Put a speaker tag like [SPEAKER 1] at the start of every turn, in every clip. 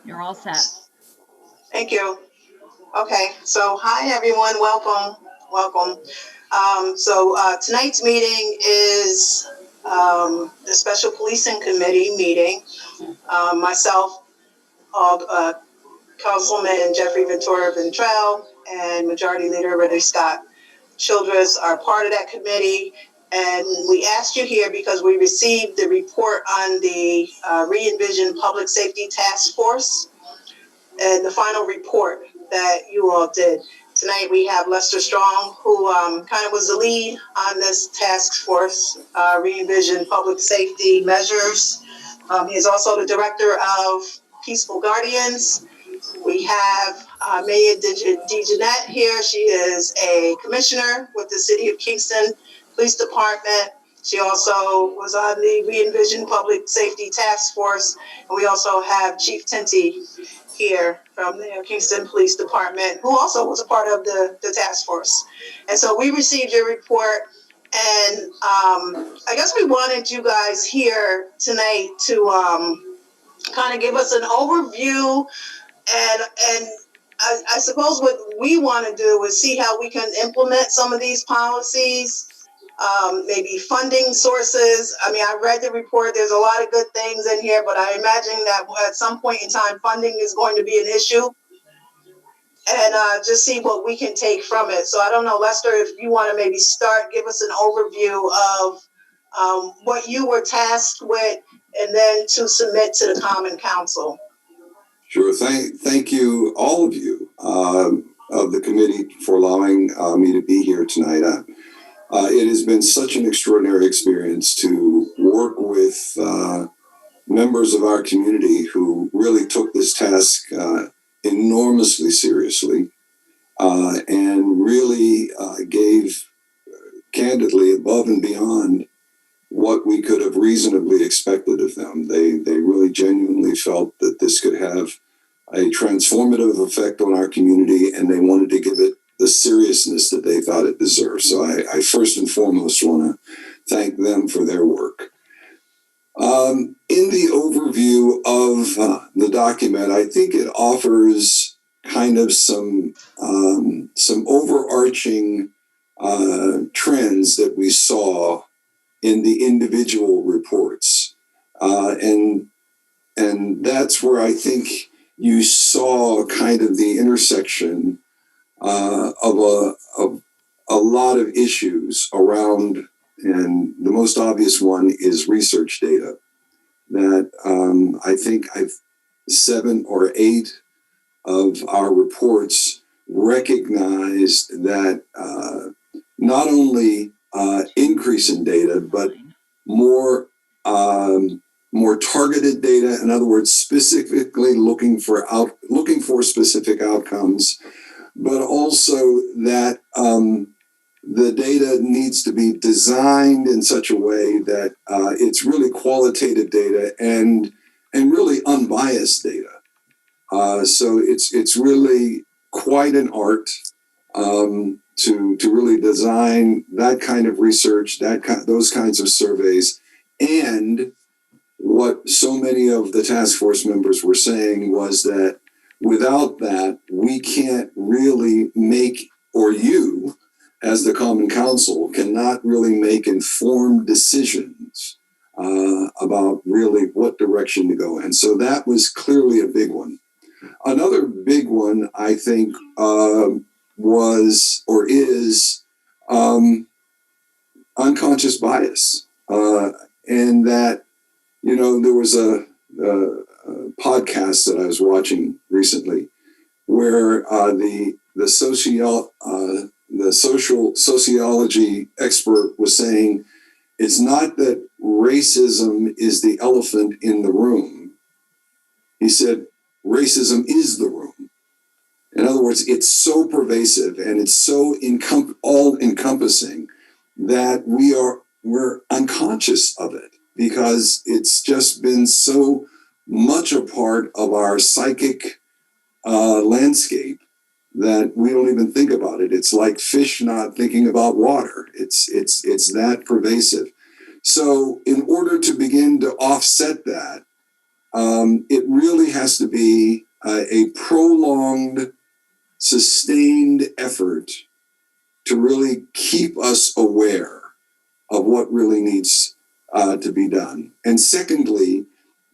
[SPEAKER 1] You're all set.
[SPEAKER 2] Thank you. Okay, so hi everyone, welcome. Tonight's meeting is the Special Policing Committee meeting. Myself, Councilman Jeffrey Ventura Ventrell, and Majority Leader Ridley Scott Childress are part of that committee. And we asked you here because we received the report on the Re-envision Public Safety Task Force and the final report that you all did. Tonight we have Lester Strong, who kind of was the lead on this task force, Re-envision Public Safety Measures. He is also the director of Peaceful Guardians. We have Maya DeJeanette here. She is a commissioner with the City of Kingston Police Department. She also was on the Re-envision Public Safety Task Force. And we also have Chief Tinty here from the Kingston Police Department, who also was a part of the task force. And so we received your report, and I guess we wanted you guys here tonight to kind of give us an overview, and I suppose what we want to do is see how we can implement some of these policies. Maybe funding sources. I mean, I read the report. There's a lot of good things in here, but I imagine that at some point in time, funding is going to be an issue, and just see what we can take from it. So I don't know, Lester, if you want to maybe start, give us an overview of what you were tasked with, and then to submit to the Common Council.
[SPEAKER 3] Sure. Thank you, all of you of the committee, for allowing me to be here tonight. It has been such an extraordinary experience to work with members of our community who really took this task enormously seriously and really gave candidly above and beyond what we could have reasonably expected of them. They really genuinely felt that this could have a transformative effect on our community, and they wanted to give it the seriousness that they thought it deserved. So I first and foremost want to thank them for their work. In the overview of the document, I think it offers kind of some overarching trends that we saw in the individual reports. And that's where I think you saw kind of the intersection of a lot of issues around, and the most obvious one is research data. That I think 7 or 8 of our reports recognized that not only increase in data, but more targeted data. In other words, specifically looking for specific outcomes, but also that the data needs to be designed in such a way that it's really qualitative data and really unbiased data. So it's really quite an art to really design that kind of research, those kinds of surveys. And what so many of the task force members were saying was that without that, we can't really make, or you, as the Common Council, cannot really make informed decisions about really what direction to go in. So that was clearly a big one. Another big one, I think, was or is unconscious bias. And that, there was a podcast that I was watching recently where the sociology expert was saying it's not that racism is the elephant in the room. He said racism is the room. In other words, it's so pervasive and it's so all encompassing that we're unconscious of it because it's just been so much a part of our psychic landscape that we don't even think about it. It's like fish not thinking about water. It's that pervasive. So in order to begin to offset that, it really has to be a prolonged, sustained effort to really keep us aware of what really needs to be done. And secondly,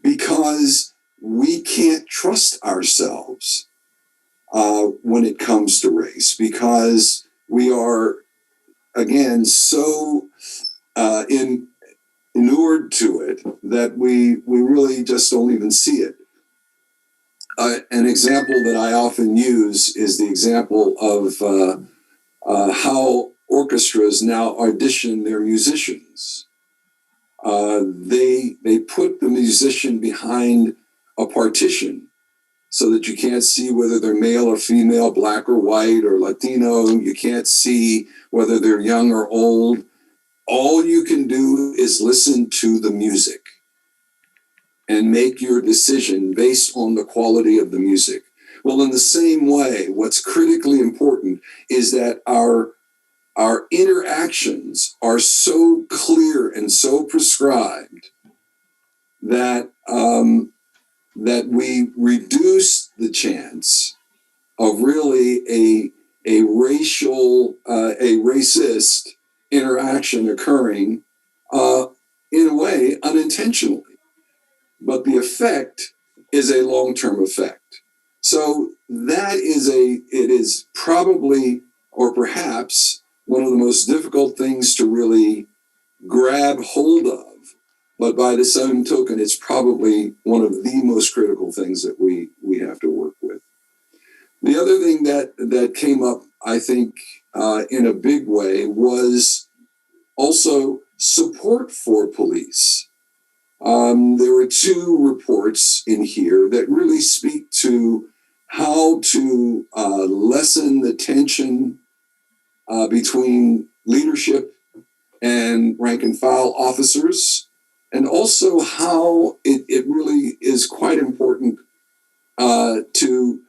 [SPEAKER 3] because we can't trust ourselves when it comes to race, because we are, again, so inured to it that we really just don't even see it. An example that I often use is the example of how orchestras now audition their musicians. They put the musician behind a partition so that you can't see whether they're male or female, black or white or Latino. You can't see whether they're young or old. All you can do is listen to the music and make your decision based on the quality of the music. Well, in the same way, what's critically important is that our interactions are so clear and so prescribed that that we reduce the chance of really a racist interaction occurring in a way unintentionally, but the effect is a long-term effect. So it is probably, or perhaps, one of the most difficult things to really grab hold of. But by the same token, it's probably one of the most critical things that we have to work with. The other thing that came up, I think, in a big way was also support for police. There were two reports in here that really speak to how to lessen the tension between leadership and rank and file officers, and also how it really is quite important to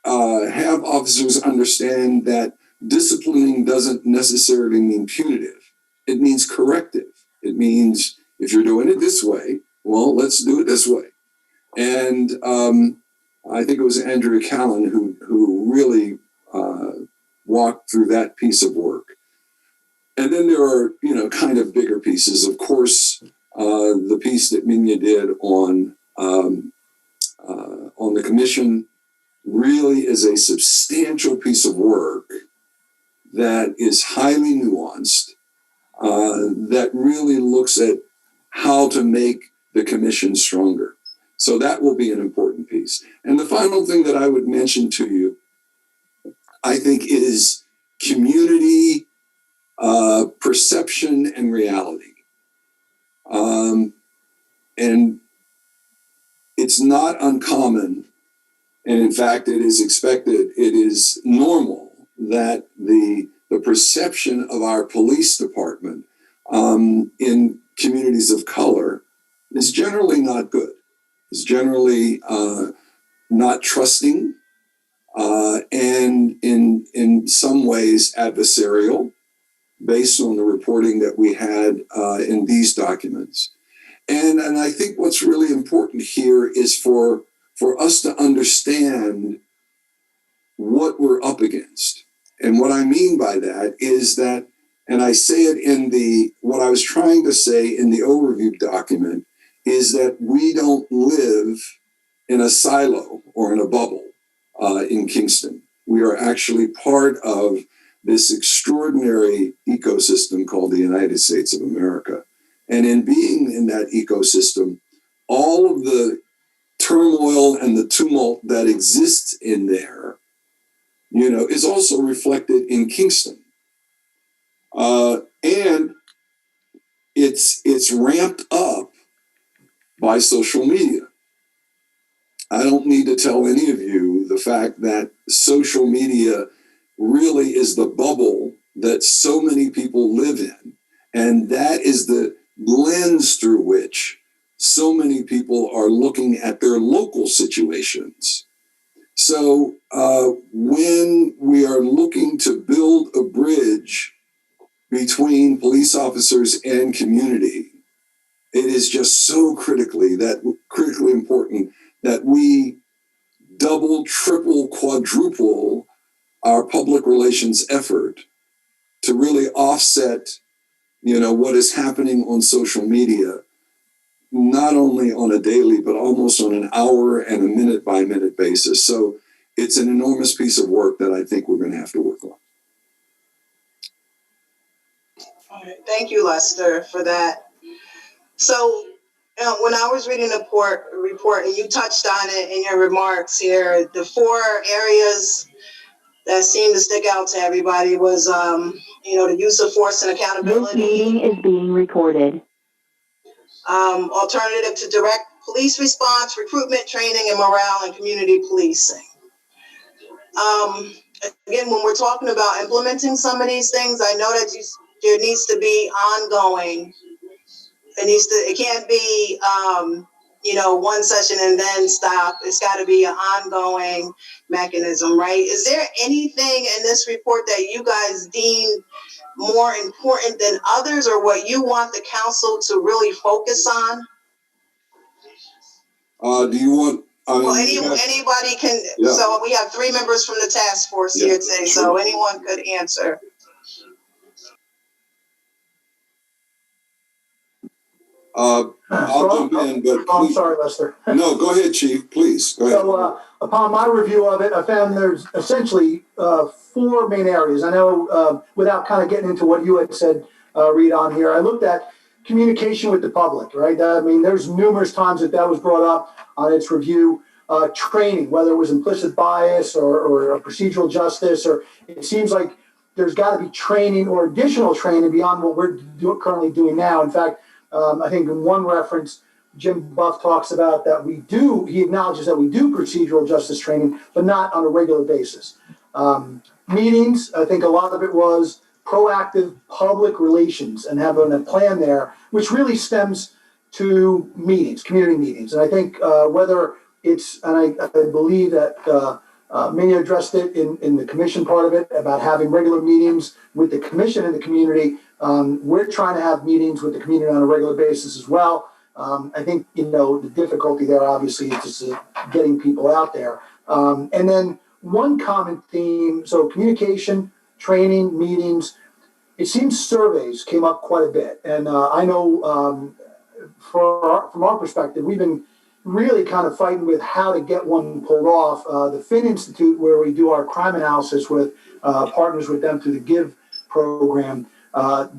[SPEAKER 3] have officers understand that disciplining doesn't necessarily mean punitive. It means corrective. It means if you're doing it this way, well, let's do it this way. And I think it was Andrea Callan who really walked through that piece of work. And then there are, kind of bigger pieces. Of course, the piece that Minya did on the commission really is a substantial piece of work that is highly nuanced, that really looks at how to make the commission stronger. So that will be an important piece. And the final thing that I would mention to you, I think, is community perception and reality. And it's not uncommon, and in fact, it is expected, it is normal that the perception of our police department in communities of color is generally not good. It's generally not trusting, and in some ways adversarial, based on the reporting that we had in these documents. And I think what's really important here is for us to understand what we're up against. And what I mean by that is that, and I say it in what I was trying to say in the overview document, is that we don't live in a silo or in a bubble in Kingston. We are actually part of this extraordinary ecosystem called the United States of America. And in being in that ecosystem, all of the turmoil and the tumult that exists in there, is also reflected in Kingston. And it's ramped up by social media. I don't need to tell any of you the fact that social media really is the bubble that so many people live in. And that is the lens through which so many people are looking at their local situations. So when we are looking to build a bridge between police officers and community, it is just so critically important that we double, triple, quadruple our public relations effort to really offset, what is happening on social media, not only on a daily, but almost on an hour and a minute by minute basis. So it's an enormous piece of work that I think we're going to have to work on.
[SPEAKER 2] All right. Thank you, Lester, for that. So when I was reading the report, and you touched on it in your remarks here, the 4 areas that seemed to stick out to everybody was, the use of force and accountability.
[SPEAKER 4] This meeting is being recorded.
[SPEAKER 2] Alternative to direct police response, recruitment, training, and morale and community policing. Again, when we're talking about implementing some of these things, I know that there needs to be ongoing. It can't be, one session and then stop. It's got to be an ongoing mechanism, right? Is there anything in this report that you guys deem more important than others, or what you want the council to really focus on?
[SPEAKER 3] Do you want?
[SPEAKER 2] Anybody can. Yeah. So we have 3 members from the task force here today, sure. So anyone could answer.
[SPEAKER 3] I'll jump in, but
[SPEAKER 5] I'm sorry, Lester.
[SPEAKER 3] No, go ahead, Chief. Please go ahead.
[SPEAKER 5] So, upon my review of it, I found there's essentially 4 main areas. I know, without kind of getting into what you had said, Reed, on here, I looked at communication with the public, right? I mean, there's numerous times that was brought up on its review. Training, whether it was implicit bias or procedural justice, or it seems like there's got to be training or additional training beyond what we're currently doing now. In fact, I think in one reference, Jim Buff talks about that he acknowledges that we do procedural justice training, but not on a regular basis. Meetings, I think a lot of it was proactive public relations and having a plan there, which really stems to meetings, community meetings. And I think whether it's, and I believe that Minnie addressed it in the commission part of it about having regular meetings with the commission and the community. We're trying to have meetings with the community on a regular basis as well. I think, the difficulty there obviously is just getting people out there. And then one common theme, so communication, training, meetings, it seems surveys came up quite a bit. And I know from our perspective, we've been really kind of fighting with how to get one pulled off. The Finn Institute, where we do our crime analysis with partners with them through the GIVE program,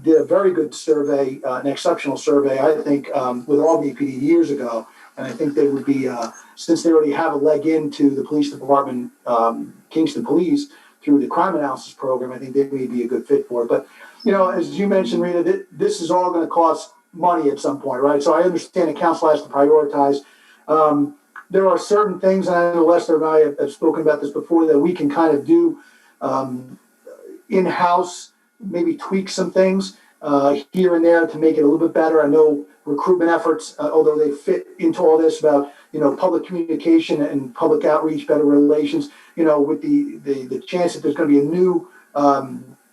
[SPEAKER 5] did a very good survey, an exceptional survey, I think, with Albany PD years ago. And I think they would be, since they already have a leg into the police department, Kingston Police, through the crime analysis program, I think they may be a good fit for it. But, as you mentioned, Rita, this is all going to cost money at some point, right? So I understand the council has to prioritize. There are certain things, and I know Lester and I have spoken about this before, that we can kind of do in-house, maybe tweak some things here and there to make it a little bit better. I know recruitment efforts, although they fit into all this about, public communication and public outreach, better relations, with the chance that there's going to be a new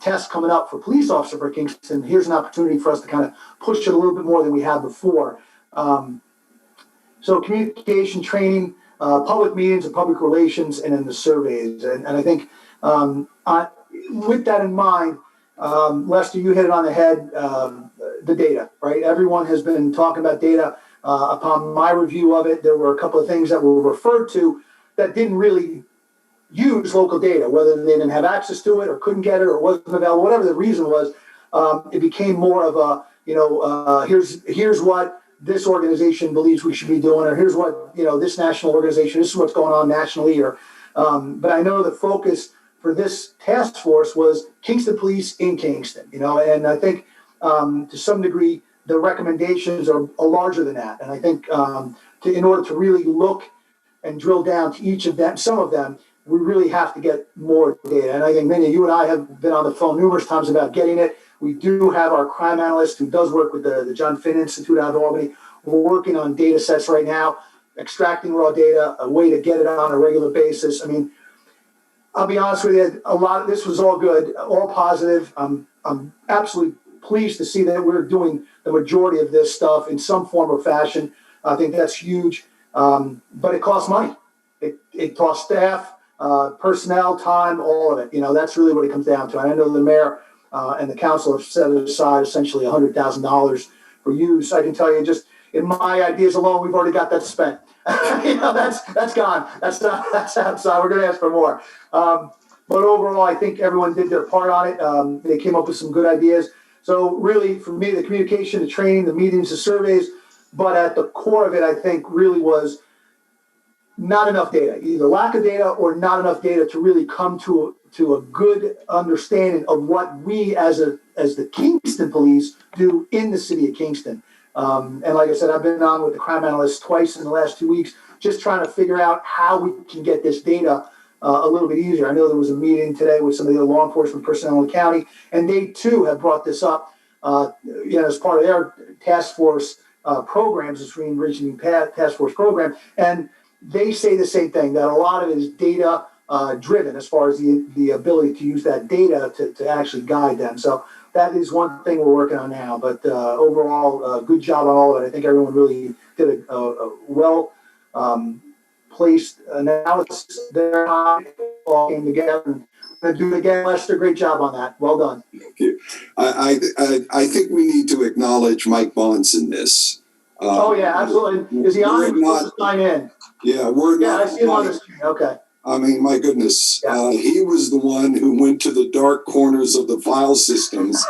[SPEAKER 5] test coming up for police officer for Kingston, here's an opportunity for us to kind of push it a little bit more than we have before. So communication, training, public meetings and public relations, and then the surveys. And I think with that in mind, Lester, you hit it on the head, the data, right? Everyone has been talking about data. Upon my review of it, there were a couple of things that were referred to that didn't really use local data, whether they didn't have access to it or couldn't get it or wasn't available, whatever the reason was. It became more of a, here's what this organization believes we should be doing, or here's what, this national organization, this is what's going on nationally. But I know the focus for this task force was Kingston Police in Kingston, and I think to some degree, the recommendations are larger than that. And I think in order to really look and drill down to each of them, some of them, we really have to get more data. And I think, Minnie, you and I have been on the phone numerous times about getting it. We do have our crime analyst who does work with the John Finn Institute out of Albany. We're working on data sets right now extracting raw data, a way to get it on a regular basis. I mean, I'll be honest with you, a lot of this was all good, all positive. I'm absolutely pleased to see that we're doing the majority of this stuff in some form or fashion. I think that's huge, but it costs money. It costs staff, personnel, time, all of it. That's really what it comes down to. And I know the mayor and the council have set aside essentially $100,000 for use. I can tell you, just in my ideas alone, we've already got that spent. That's gone. That's outside. We're going to ask for more. But overall, I think everyone did their part on it. They came up with some good ideas. So really, for me, the communication, the training, the meetings, the surveys, but at the core of it, I think really was not enough data, either lack of data or not enough data to really come to a good understanding of what we as the Kingston police do in the city of Kingston. And like I said, I've been on with the crime analyst twice in the last 2 weeks, just trying to figure out how we can get this data a little bit easier. I know there was a meeting today with some of the law enforcement personnel in the county, and they too have brought this up, as part of their task force programs, the Serene Region Task Force program. And they say the same thing, that a lot of it is data driven as far as the ability to use that data to actually guide them. So that is one thing we're working on now. But overall, good job on all of it. I think everyone really did a well placed analysis there. All came together. And I'm going to do it again, Lester. Great job on that. Well done.
[SPEAKER 3] Thank you. I think we need to acknowledge Mike Bonds in this.
[SPEAKER 5] Oh yeah, absolutely. Is he on? He's supposed to sign in.
[SPEAKER 3] Yeah, we're
[SPEAKER 5] Yeah,
[SPEAKER 3] not.
[SPEAKER 5] I see him on the screen. Okay.
[SPEAKER 3] I mean, my goodness,
[SPEAKER 5] Yeah.
[SPEAKER 3] he was the one who went to the dark corners of the file systems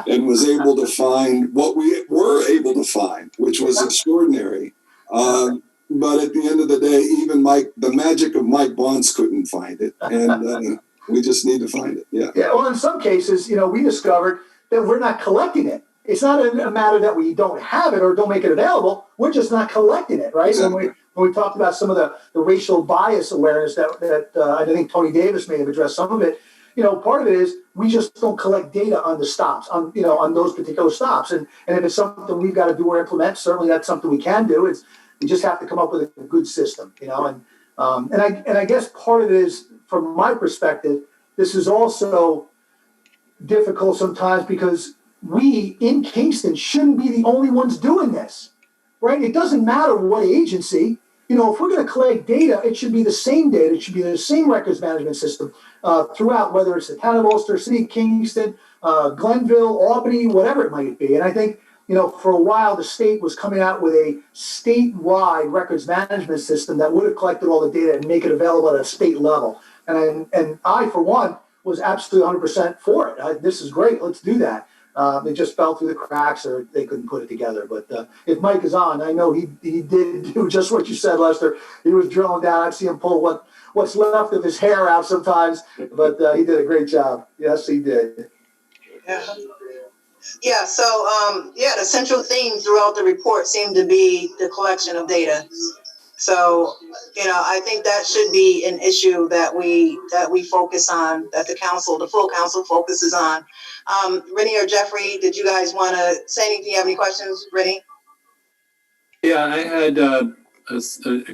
[SPEAKER 3] and was able to find what we were able to find, which was extraordinary. But at the end of the day, even the magic of Mike Bonds couldn't find it. And we just need to find it. Yeah.
[SPEAKER 5] Yeah. Well, in some cases, we discovered that we're not collecting it. It's not a matter that we don't have it or don't make it available. We're just not collecting it, right?
[SPEAKER 3] Exactly.
[SPEAKER 5] When we talked about some of the racial bias awareness that I think Tony Davis may have addressed some of it, part of it is we just don't collect data on the stops, on those particular stops. And if it's something we've got to do or implement, certainly that's something we can do. We just have to come up with a good system, and I guess part of it is, from my perspective, this is also difficult sometimes because we in Kingston shouldn't be the only ones doing this, right? It doesn't matter what agency. If we're going to collect data, it should be the same data. It should be the same records management system throughout, whether it's the town of Ulster, City of Kingston, Glenville, Albany, whatever it might be. And I think, for a while, the state was coming out with a statewide records management system that would have collected all the data and make it available at a state level. And I, for one, was absolutely 100% for it. This is great. Let's do that. It just fell through the cracks, or they couldn't put it together. But if Mike is on, I know he did do just what you said, Lester. He was drilling down. I'd see him pull what's left of his hair out sometimes, but he did a great job. Yes, he did.
[SPEAKER 2] Yeah. So the central theme throughout the report seemed to be the collection of data. So, I think that should be an issue that we focus on, that the full council focuses on. Rennie or Jeffrey, did you guys want to say anything? You have any questions, Rennie?
[SPEAKER 6] Yeah, I had a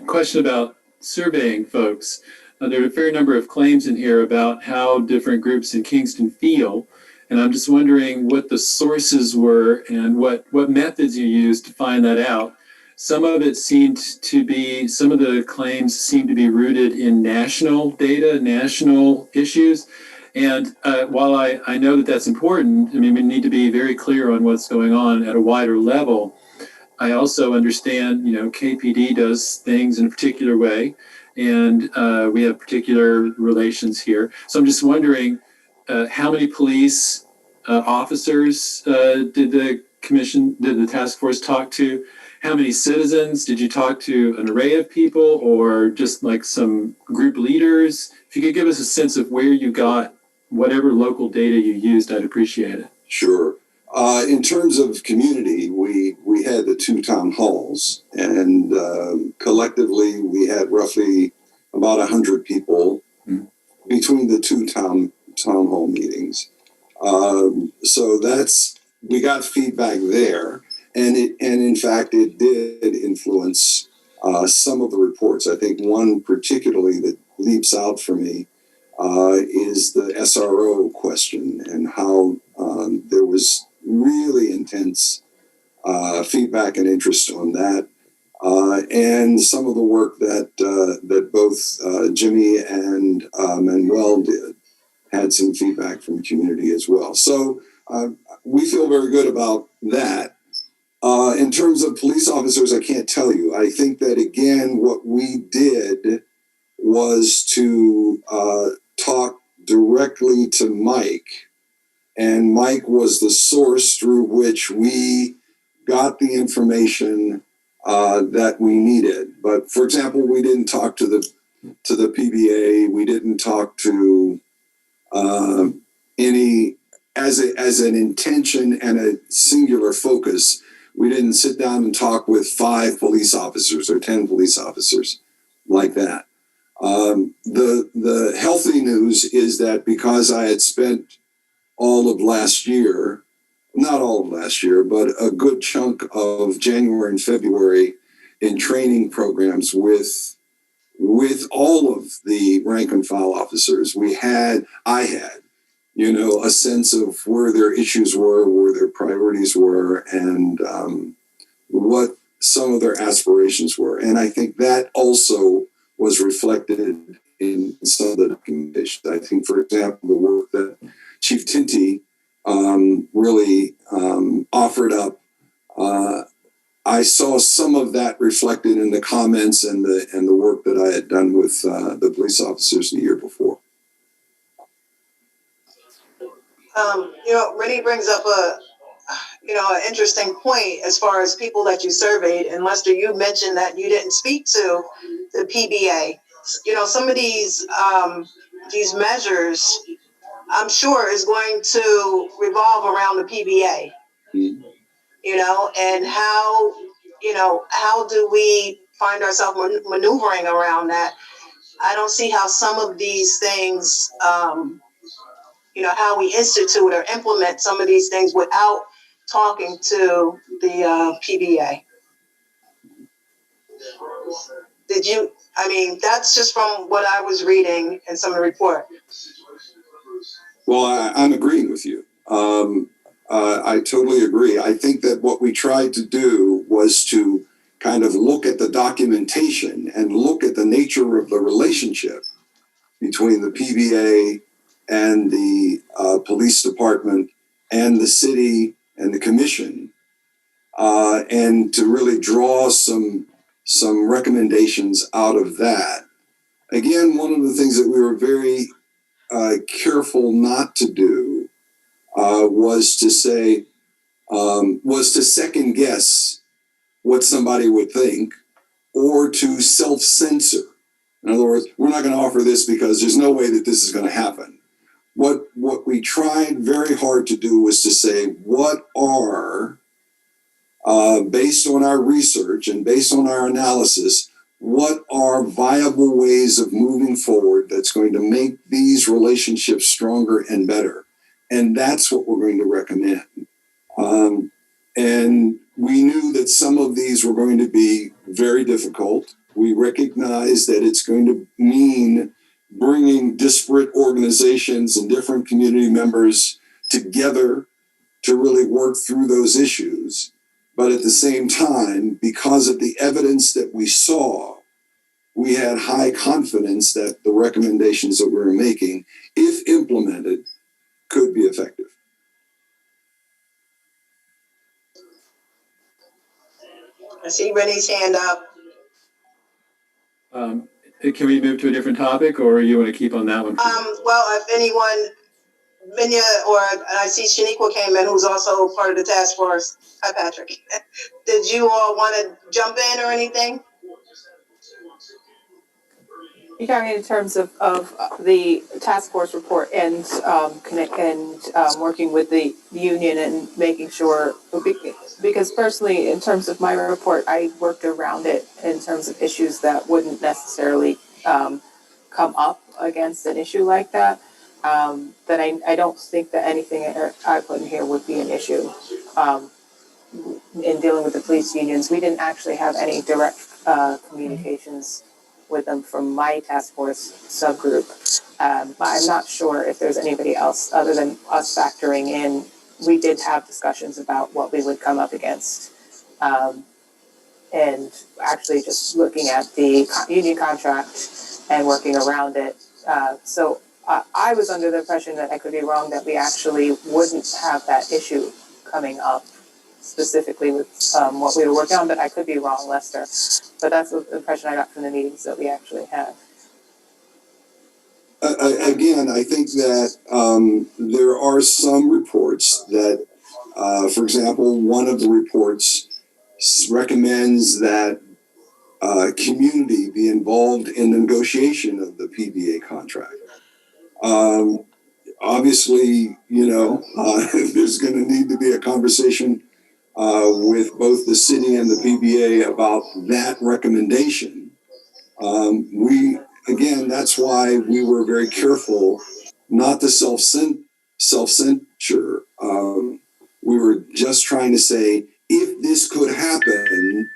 [SPEAKER 6] question about surveying folks. There are a fair number of claims in here about how different groups in Kingston feel. And I'm just wondering what the sources were and what methods you used to find that out. Some of the claims seem to be rooted in national data, national issues. And while I know that that's important, we need to be very clear on what's going on at a wider level. I also understand, KPD does things in a particular way, and we have particular relations here. So I'm just wondering, how many police officers did the task force talk to? How many citizens? Did you talk to an array of people or just like some group leaders? If you could give us a sense of where you got whatever local data you used, I'd appreciate it.
[SPEAKER 3] Sure. In terms of community, we had the 2 town halls, and collectively we had roughly about 100 people between the 2 town hall meetings. So we got feedback there, and in fact it did influence some of the reports. I think one particularly that leaps out for me is the SRO question, and how there was really intense feedback and interest on that, and some of the work that both Jimmy and Manuel did had some feedback from the community as well. So we feel very good about that. In terms of police officers, I can't tell you. I think that, again, what we did was to talk directly to Mike, and Mike was the source through which we got the information that we needed. But for example, we didn't talk to the PBA. We didn't talk to any as an intention and a singular focus. We didn't sit down and talk with 5 police officers or 10 police officers like that. The healthy news is that because I had spent all of last year, not all of last year, but a good chunk of January and February in training programs with all of the rank and file officers, I had, a sense of where their issues were, where their priorities were, and what some of their aspirations were. And I think that also was reflected in some of the documentation. I think, for example, the work that Chief Tinty really offered up, I saw some of that reflected in the comments and the work that I had done with the police officers the year before.
[SPEAKER 2] Rennie brings up an interesting point as far as people that you surveyed. And Lester, you mentioned that you didn't speak to the PBA. Some of these measures, I'm sure, is going to revolve around the PBA. And how do we find ourselves maneuvering around that? I don't see how some of these things, how we institute or implement some of these things without talking to the PBA. That's just from what I was reading in some of the report.
[SPEAKER 3] Well, I'm agreeing with you. I totally agree. I think that what we tried to do was to kind of look at the documentation and look at the nature of the relationship between the PBA and the police department and the city and the commission, and to really draw some recommendations out of that. Again, one of the things that we were very careful not to do was to second guess what somebody would think, or to self-censor. In other words, we're not going to offer this because there's no way that this is going to happen. What we tried very hard to do was to say, what are, based on our research and based on our analysis, what are viable ways of moving forward that's going to make these relationships stronger and better? And that's what we're going to recommend. And we knew that some of these were going to be very difficult. We recognize that it's going to mean bringing disparate organizations and different community members together to really work through those issues. But at the same time, because of the evidence that we saw, we had high confidence that the recommendations that we were making, if implemented, could be effective.
[SPEAKER 2] I see Rennie's hand up.
[SPEAKER 6] Can we move to a different topic, or you want to keep on that one?
[SPEAKER 2] Well, if anyone, Minya, or I see Shaniqua came in, who's also part of the task force. Hi, Patrick. Did you all want to jump in or anything?
[SPEAKER 7] You're talking in terms of the task force report and working with the union and making sure, because personally, in terms of my report, I worked around it in terms of issues that wouldn't necessarily come up against an issue like that. That I don't think that anything I put in here would be an issue in dealing with the police unions. We didn't actually have any direct communications with them from my task force subgroup. But I'm not sure if there's anybody else other than us factoring in. We did have discussions about what we would come up against. And actually just looking at the union contract and working around it. So I was under the impression that I could be wrong, that we actually wouldn't have that issue coming up specifically with what we were working on, but I could be wrong, Lester. But that's the impression I got from the meetings that we actually had.
[SPEAKER 3] Again, I think that there are some reports that, for example, one of the reports recommends that community be involved in the negotiation of the PBA contract. Obviously, there's going to need to be a conversation with both the city and the PBA about that recommendation. That's why we were very careful not to self-censure. We were just trying to say, if this could happen,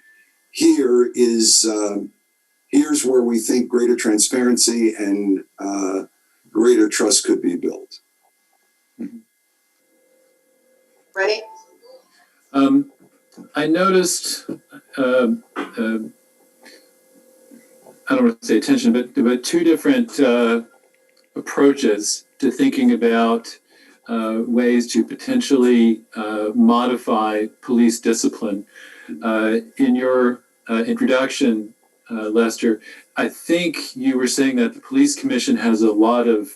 [SPEAKER 3] here's where we think greater transparency and greater trust could be built.
[SPEAKER 2] Ready?
[SPEAKER 6] I noticed, I don't want to say attention, but two different approaches to thinking about ways to potentially modify police discipline. In your introduction, Lester, I think you were saying that the police commission has a lot of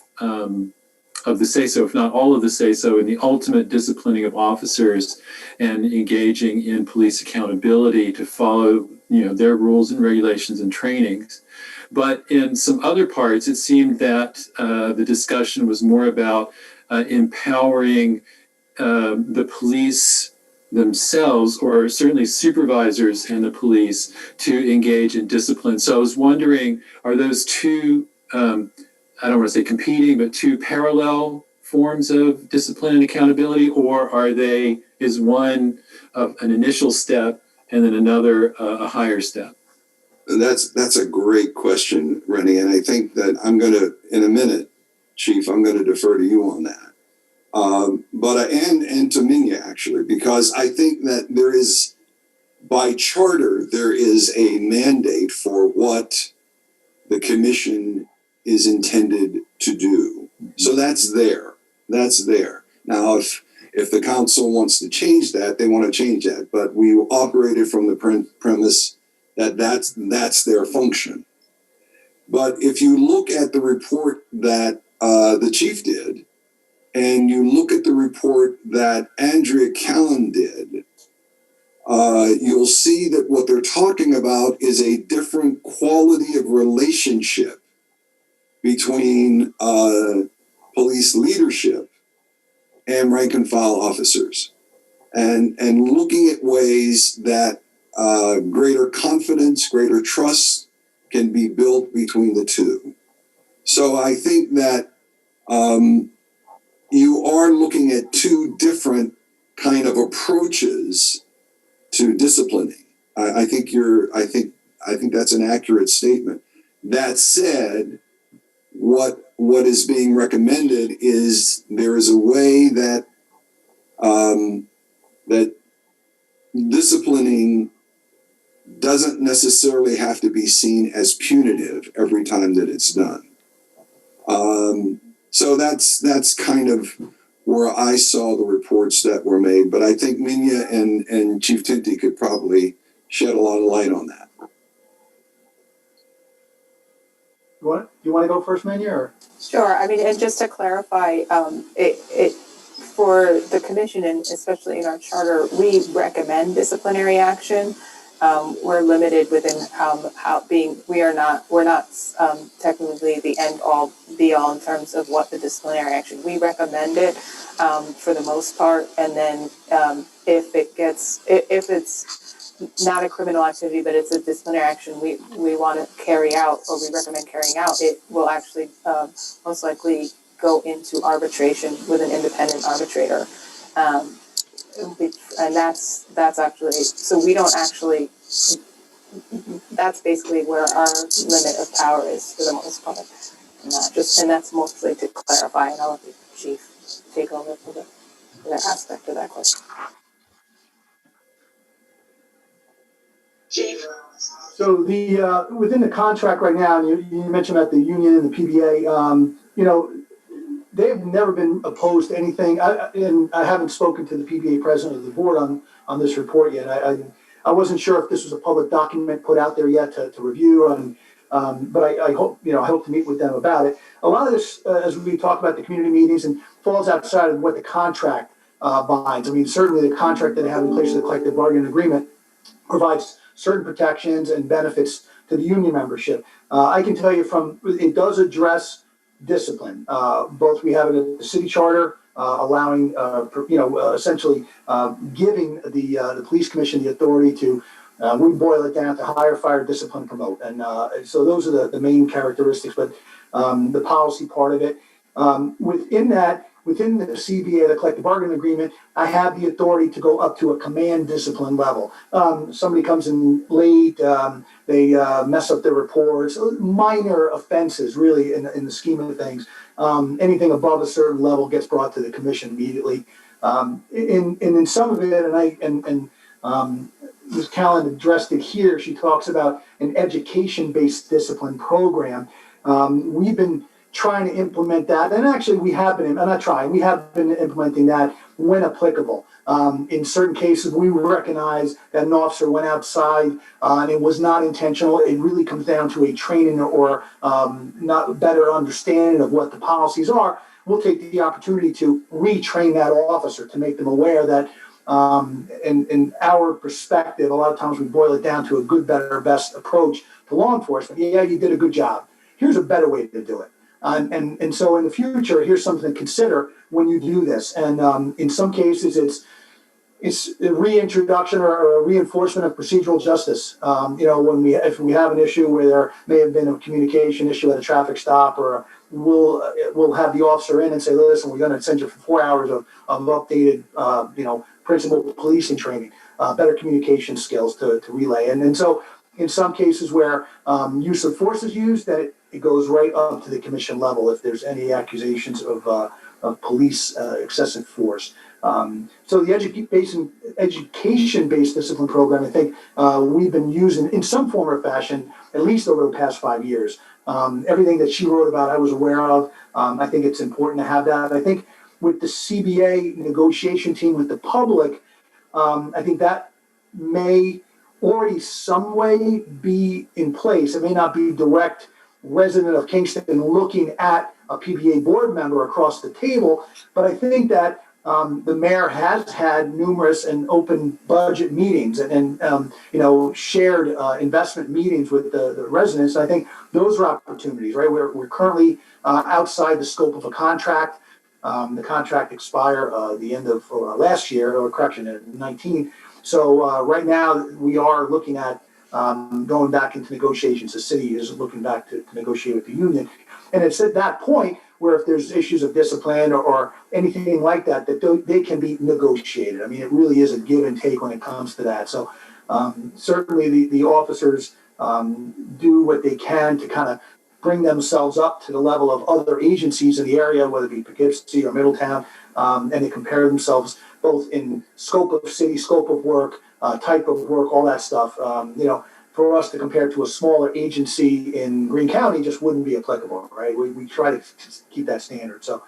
[SPEAKER 6] the say-so, if not all of the say-so, in the ultimate disciplining of officers and engaging in police accountability to follow, their rules and regulations and trainings. But in some other parts, it seemed that the discussion was more about empowering the police themselves, or certainly supervisors in the police, to engage in discipline. So I was wondering, are those two, I don't want to say competing, but two parallel forms of discipline and accountability, or is one an initial step and then another a higher step?
[SPEAKER 3] That's a great question, Rennie, and I think that I'm going to, in a minute, Chief, I'm going to defer to you on that. And to Minya, actually, because I think that there is, by charter, there is a mandate for what the commission is intended to do. So that's there. Now, if the council wants to change that, they want to change that. But we operated from the premise that that's their function. But if you look at the report that the chief did, and you look at the report that Andrea Callan did, you'll see that what they're talking about is a different quality of relationship between police leadership and rank and file officers, and looking at ways that greater confidence, greater trust can be built between the two. So I think that you are looking at two different kind of approaches to disciplining. I think that's an accurate statement. That said, what is being recommended is there is a way that that disciplining doesn't necessarily have to be seen as punitive every time that it's done. So that's kind of where I saw the reports that were made, but I think Minya and Chief Tinti could probably shed a lot of light on that.
[SPEAKER 5] You want to go first, Minya, or?
[SPEAKER 7] Sure. I mean, and just to clarify, it for the commission, and especially in our charter, we recommend disciplinary action. We're limited within we're not technically the end all be all in terms of what the disciplinary action. We recommend it for the most part, and then if it's not a criminal activity, but it's a disciplinary action we want to carry out, or we recommend carrying out, it will actually most likely go into arbitration with an independent arbitrator. And that's actually, so we don't actually that's basically where our limit of power is for the most part. And that's mostly to clarify, and I'll let the chief take over for that aspect of that question.
[SPEAKER 2] Chief?
[SPEAKER 5] So the, within the contract right now, and you mentioned about the union and the PBA, you know, they've never been opposed to anything. And I haven't spoken to the PBA president of the board on this report yet. I wasn't sure if this was a public document put out there yet to review, and but I hope, you know, I hope to meet with them about it. A lot of this, as we talk about the community meetings, and falls outside of what the contract binds. I mean, certainly the contract that they have in place, the collective bargaining agreement, provides certain protections and benefits to the union membership. I can tell you it does address discipline. Both we have it at the city charter, allowing, essentially giving the police commission the authority to, we boil it down to hire, fire, discipline, promote. And so those are the main characteristics, but the policy part of it. Within the CBA, the collective bargaining agreement, I have the authority to go up to a command discipline level. Somebody comes in late, they mess up their reports, minor offenses really in the scheme of things. Anything above a certain level gets brought to the commission immediately. In some of it, and Ms. Callan addressed it here, she talks about an education-based discipline program. We've been trying to implement that, and actually we have been implementing that when applicable. In certain cases, we recognize that an officer went outside and it was not intentional. It really comes down to a training or not better understanding of what the policies are. We'll take the opportunity to retrain that officer to make them aware that in our perspective, a lot of times we boil it down to a good, better, best approach to law enforcement. Yeah, you did a good job. Here's a better way to do it. And so in the future, here's something to consider when you do this. And in some cases, it's a reintroduction or a reinforcement of procedural justice. If we have an issue where there may have been a communication issue at a traffic stop, or we'll have the officer in and say, listen, we're going to send you for 4 hours of updated, principal policing training, better communication skills to relay. And so in some cases where use of force is used, that it goes right up to the commission level if there's any accusations of police excessive force. So the education-based discipline program, I think we've been using in some form or fashion, at least over the past 5 years. Everything that she wrote about, I was aware of. I think it's important to have that. I think with the CBA negotiation team with the public, I think that may already some way be in place. It may not be direct resident of Kingston looking at a PBA board member across the table, but I think that the mayor has had numerous and open budget meetings and shared investment meetings with the residents. I think those are opportunities, right? We're currently outside the scope of a contract. The contract expired the end of last year, or correction, in 19. So right now we are looking at going back into negotiations. The city is looking back to negotiate with the union. And it's at that point where if there's issues of discipline or anything like that, they can be negotiated. I mean, it really is a give and take when it comes to that. So certainly the officers do what they can to kind of bring themselves up to the level of other agencies in the area, whether it be Poughkeepsie or Middletown, and they compare themselves both in scope of city, scope of work, type of work, all that stuff. For us to compare to a smaller agency in Greene County just wouldn't be applicable, right? We try to keep that standard. So,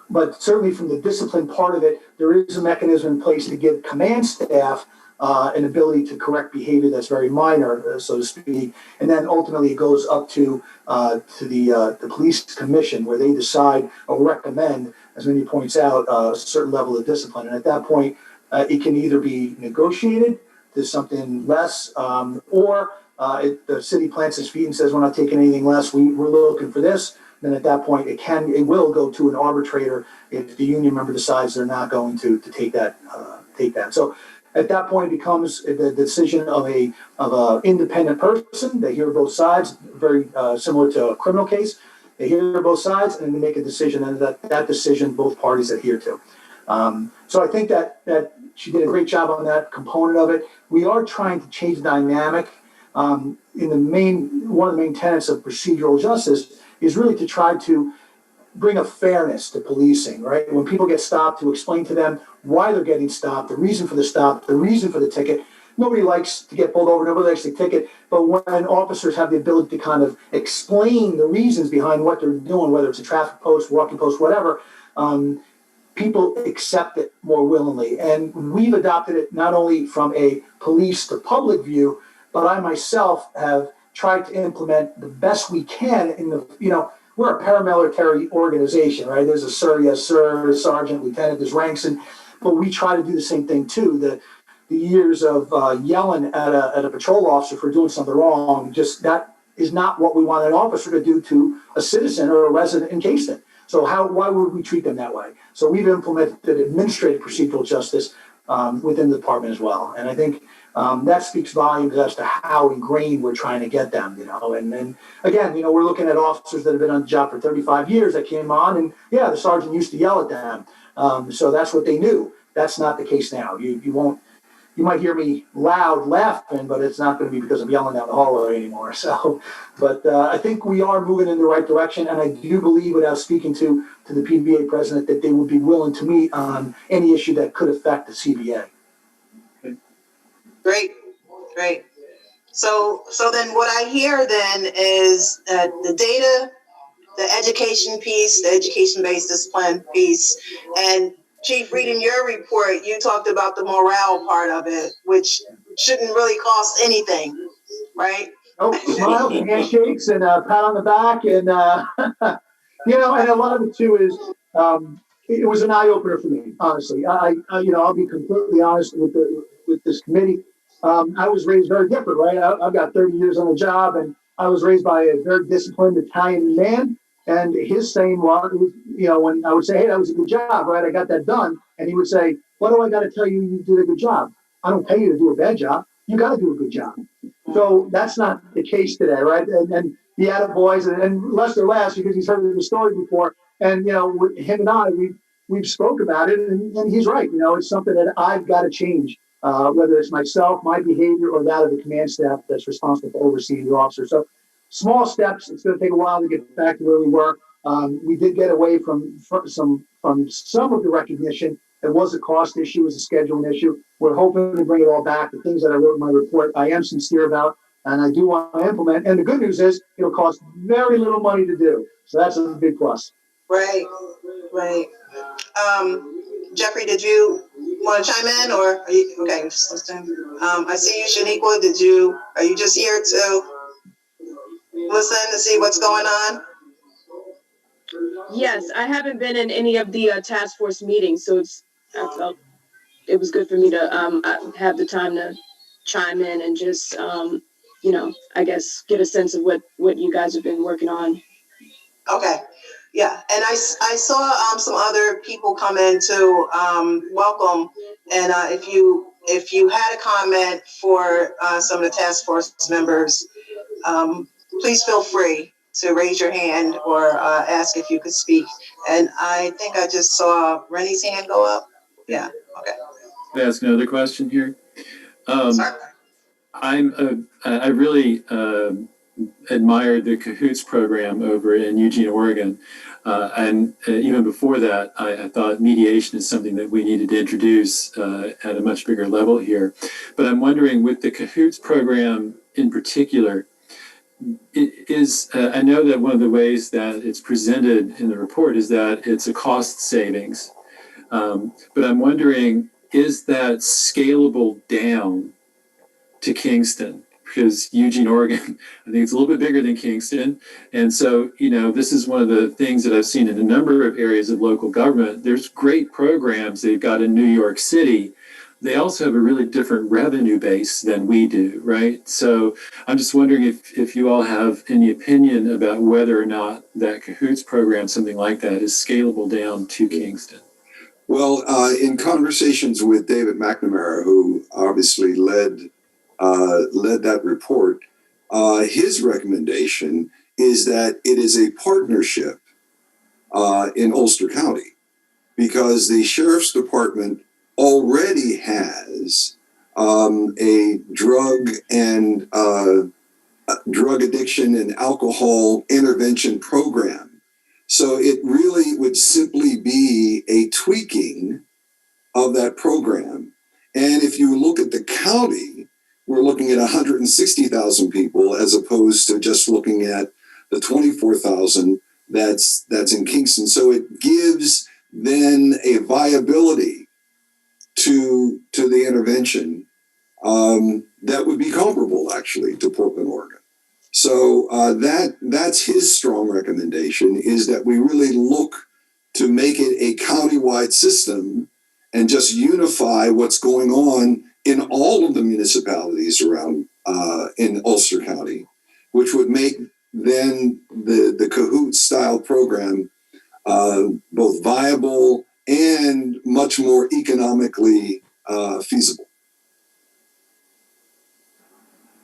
[SPEAKER 5] but certainly from the discipline part of it, there is a mechanism in place to give command staff an ability to correct behavior that's very minor, so to speak, and then ultimately it goes up to the police commission, where they decide or recommend, as Mindy points out, a certain level of discipline. And at that point, it can either be negotiated to something less, or the city plants its feet and says, we're not taking anything less. We're looking for this. Then at that point, it will go to an arbitrator if the union member decides they're not going to take that. So at that point, it becomes the decision of a independent person. They hear both sides, very similar to a criminal case. They hear both sides and they make a decision, and that decision both parties adhere to. So I think that she did a great job on that component of it. We are trying to change the dynamic. One of the main tenets of procedural justice is really to try to bring a fairness to policing, right? When people get stopped, to explain to them why they're getting stopped, the reason for the stop, the reason for the ticket. Nobody likes to get pulled over, nobody likes the ticket, but when officers have the ability to kind of explain the reasons behind what they're doing, whether it's a traffic post, walking post, whatever, people accept it more willingly. And we've adopted it not only from a police to public view, but I myself have tried to implement the best we can in the, we're a paramilitary organization, right? There's a sir, yes, sir, sergeant, lieutenant, there's ranks, but we try to do the same thing too. The years of yelling at a patrol officer for doing something wrong, just that is not what we want an officer to do to a citizen or a resident in Kingston. So why would we treat them that way? So we've implemented administrative procedural justice within the department as well. And I think that speaks volumes as to how ingrained we're trying to get them, and again, we're looking at officers that have been on the job for 35 years that came on, and yeah, the sergeant used to yell at them. So that's what they knew. That's not the case now. You might hear me loud laughing, but it's not going to be because I'm yelling down the hallway anymore. So, but I think we are moving in the right direction, and I do believe, without speaking to the PBA president, that they would be willing to meet on any issue that could affect the CBA.
[SPEAKER 2] Great. So then what I hear then is that the data, the education piece, the education-based discipline piece, and Chief, reading your report, you talked about the morale part of it, which shouldn't really cost anything, right?
[SPEAKER 5] Nope, smiles, handshakes, and a pat on the back, and and a lot of it too is it was an eye opener for me, honestly. I'll be completely honest with this committee. I was raised very different, right? I've got 30 years on the job, and I was raised by a very disciplined Italian man. And his saying was, when I would say, hey, that was a good job, right? I got that done. And he would say, what do I got to tell you? You did a good job. I don't pay you to do a bad job. You got to do a good job. So that's not the case today, right? And the attaboys, and Lester laughs because he's heard the story before. And, with him and I, we've spoke about it, and he's right. It's something that I've got to change, whether it's myself, my behavior, or that of the command staff that's responsible for overseeing the officer. So small steps. It's going to take a while to get back to where we were. We did get away from some of the recognition. It was a cost issue, it was a scheduling issue. We're hoping to bring it all back. The things that I wrote in my report, I am sincere about, and I do want to implement. And the good news is it'll cost very little money to do. So that's a big plus.
[SPEAKER 2] Right. Jeffrey, did you want to chime in, or are you okay? Just listening. I see you, Shaniqua. Are you just here to listen to see what's going on?
[SPEAKER 8] Yes, I haven't been in any of the task force meetings, so I felt it was good for me to have the time to chime in and just, I guess get a sense of what you guys have been working on.
[SPEAKER 2] Okay. Yeah, and I saw some other people come in to welcome, and if you had a comment for some of the task force members, please feel free to raise your hand or ask if you could speak. And I think I just saw Rennie's hand go up. Yeah. Okay.
[SPEAKER 6] Can I ask another question here?
[SPEAKER 2] Sorry.
[SPEAKER 6] I really admired the Cahoots program over in Eugene, Oregon. And even before that, I thought mediation is something that we needed to introduce at a much bigger level here. But I'm wondering, with the Cahoots program in particular, I know that one of the ways that it's presented in the report is that it's a cost savings. But I'm wondering, is that scalable down to Kingston? Because Eugene, Oregon, I think it's a little bit bigger than Kingston. And so, this is one of the things that I've seen in a number of areas of local government. There's great programs they've got in New York City. They also have a really different revenue base than we do, right? So I'm just wondering if you all have any opinion about whether or not that Cahoots program, something like that, is scalable down to Kingston.
[SPEAKER 3] Well, in conversations with David McNamara, who obviously led that report, his recommendation is that it is a partnership in Ulster County, because the Sheriff's Department already has a drug and drug addiction and alcohol intervention program. So it really would simply be a tweaking of that program. And if you look at the county, we're looking at 160,000 people as opposed to just looking at the 24,000 that's in Kingston. So it gives then a viability to the intervention that would be comparable actually to Portland, Oregon. So that's his strong recommendation, is that we really look to make it a countywide system and just unify what's going on in all of the municipalities around in Ulster County, which would make then the Kahoot style program both viable and much more economically feasible.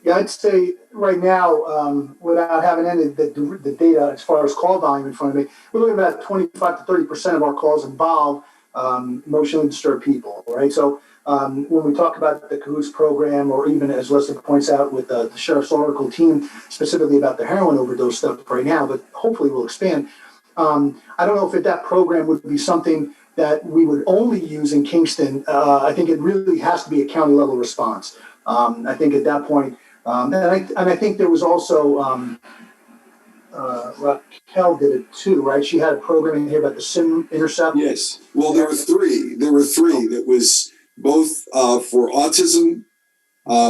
[SPEAKER 5] Yeah, I'd say right now, without having any of the data as far as call volume in front of me, we're looking at about 25 to 30% of our calls involve emotionally disturbed people, right? So when we talk about the Cahoots program, or even as Leslie points out with the Sheriff's Oracle team, specifically about the heroin overdose stuff right now, but hopefully we'll expand. I don't know if that program would be something that we would only use in Kingston. I think it really has to be a county level response. I think at that point, and I think there was also Raquel did it too, right? She had a program in here about the SIM intercept.
[SPEAKER 3] Yes. Well, there were three. That was both for autism,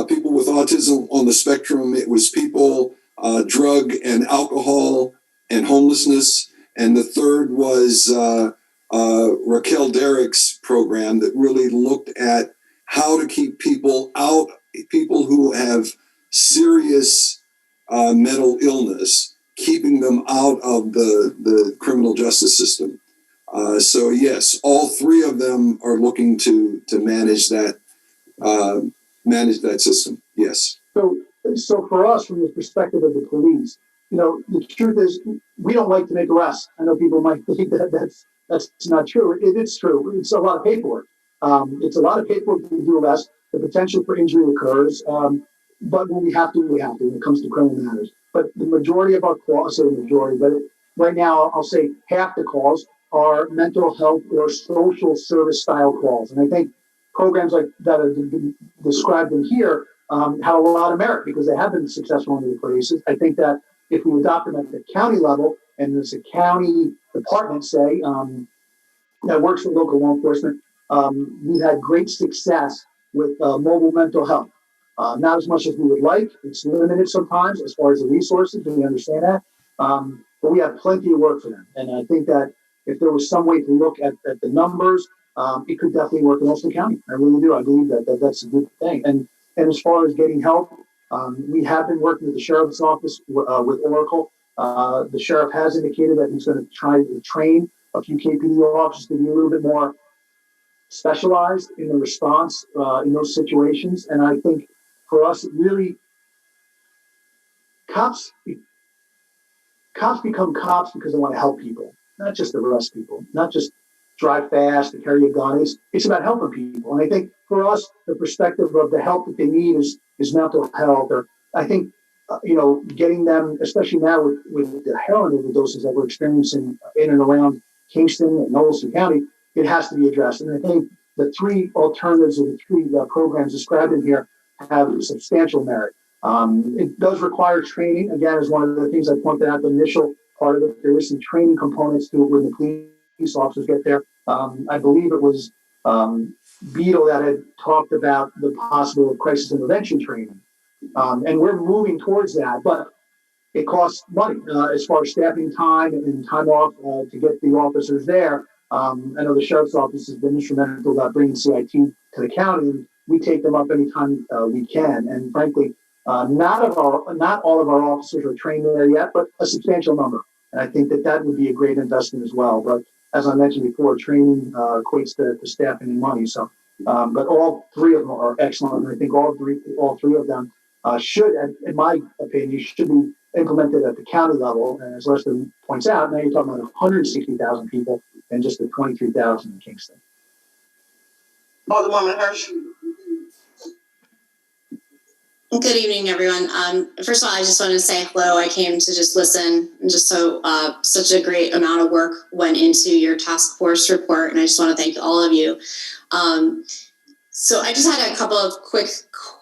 [SPEAKER 3] people with autism on the spectrum. It was people, drug and alcohol and homelessness. And the third was Raquel Derrick's program that really looked at how to keep people out, people who have serious mental illness, keeping them out of the criminal justice system. So yes, all three of them are looking to manage that system. Yes.
[SPEAKER 5] So for us, from the perspective of the police, the truth is we don't like to make arrests. I know people might think that that's not true. It is true. It's a lot of paperwork. It's a lot of paperwork to do arrest. The potential for injury occurs, but when we have to when it comes to criminal matters. But the majority of our calls, I say the majority, but right now I'll say half the calls are mental health or social service style calls. And I think programs like that have been described in here have a lot of merit because they have been successful in other places. I think that if we adopt them at the county level, and there's a county department, say, that works with local law enforcement, we've had great success with mobile mental health. Not as much as we would like. It's limited sometimes as far as the resources, and we understand that. But we have plenty of work for them. And I think that if there was some way to look at the numbers, it could definitely work in Ulster County. I really do. I believe that's a good thing. And as far as getting help, we have been working with the Sheriff's Office with Oracle. The Sheriff has indicated that he's going to try to train a few KPD officers to be a little bit more specialized in the response in those situations. And I think for us, really, cops become cops because they want to help people, not just arrest people, not just drive fast or carry a gun. It's about helping people. And I think for us, the perspective of the help that they need is mental health. Or I think, getting them, especially now with the heroin overdoses that we're experiencing in and around Kingston and Ulster County, it has to be addressed. And I think the three alternatives of the three programs described in here have substantial merit. It does require training. Again, is one of the things I pointed out, the initial part of it. There is some training components to it when the police officers get there. I believe it was Beadle that had talked about the possible crisis intervention training. And we're moving towards that, but it costs money as far as staffing time and time off to get the officers there. I know the Sheriff's Office has been instrumental about bringing CIT to the county, and we take them up anytime we can. And frankly, not all of our officers are trained there yet, but a substantial number. And I think that would be a great investment as well. But as I mentioned before, training equates to staffing and money. So, but all three of them are excellent, and I think all three of them should, in my opinion, should be implemented at the county level. And as Leslie points out, now you're talking about 160,000 people and just the 23,000 in Kingston.
[SPEAKER 2] Alderwoman Hirsch.
[SPEAKER 9] Good evening, everyone. First of all, I just wanted to say hello. I came to just listen, and just so such a great amount of work went into your task force report, and I just want to thank all of you. So I just had a couple of quick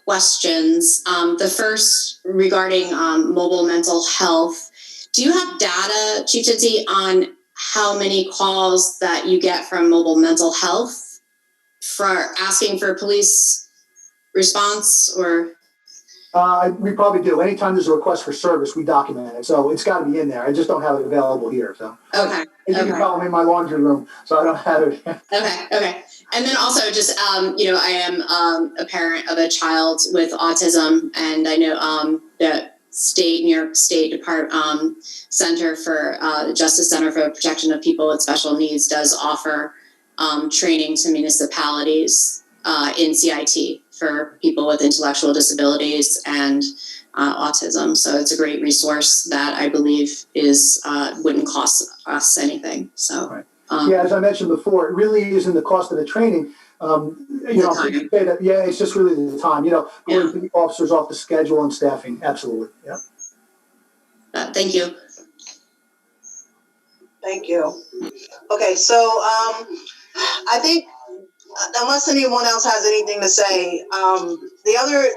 [SPEAKER 9] questions. The first regarding mobile mental health. Do you have data, Chief Titzi, on how many calls that you get from mobile mental health for asking for police response or?
[SPEAKER 5] We probably do. Anytime there's a request for service, we document it. So it's got to be in there. I just don't have it available here. So
[SPEAKER 9] Okay.
[SPEAKER 5] and you can
[SPEAKER 9] Okay.
[SPEAKER 5] call me in my laundry room. So I don't have it.
[SPEAKER 9] Okay. And then also just, I am a parent of a child with autism, and I know the New York State Department Center for Justice Center for Protection of People with Special Needs does offer training to municipalities in CIT for people with intellectual disabilities and autism. So it's a great resource that I believe is wouldn't cost us anything. So.
[SPEAKER 5] Right. Yeah, as I mentioned before, it really isn't the cost of the training. It's just really the time. Pulling the officers off the schedule and staffing. Absolutely. Yeah.
[SPEAKER 9] Thank you.
[SPEAKER 2] Thank you. Okay, so I think unless anyone else has anything to say, the other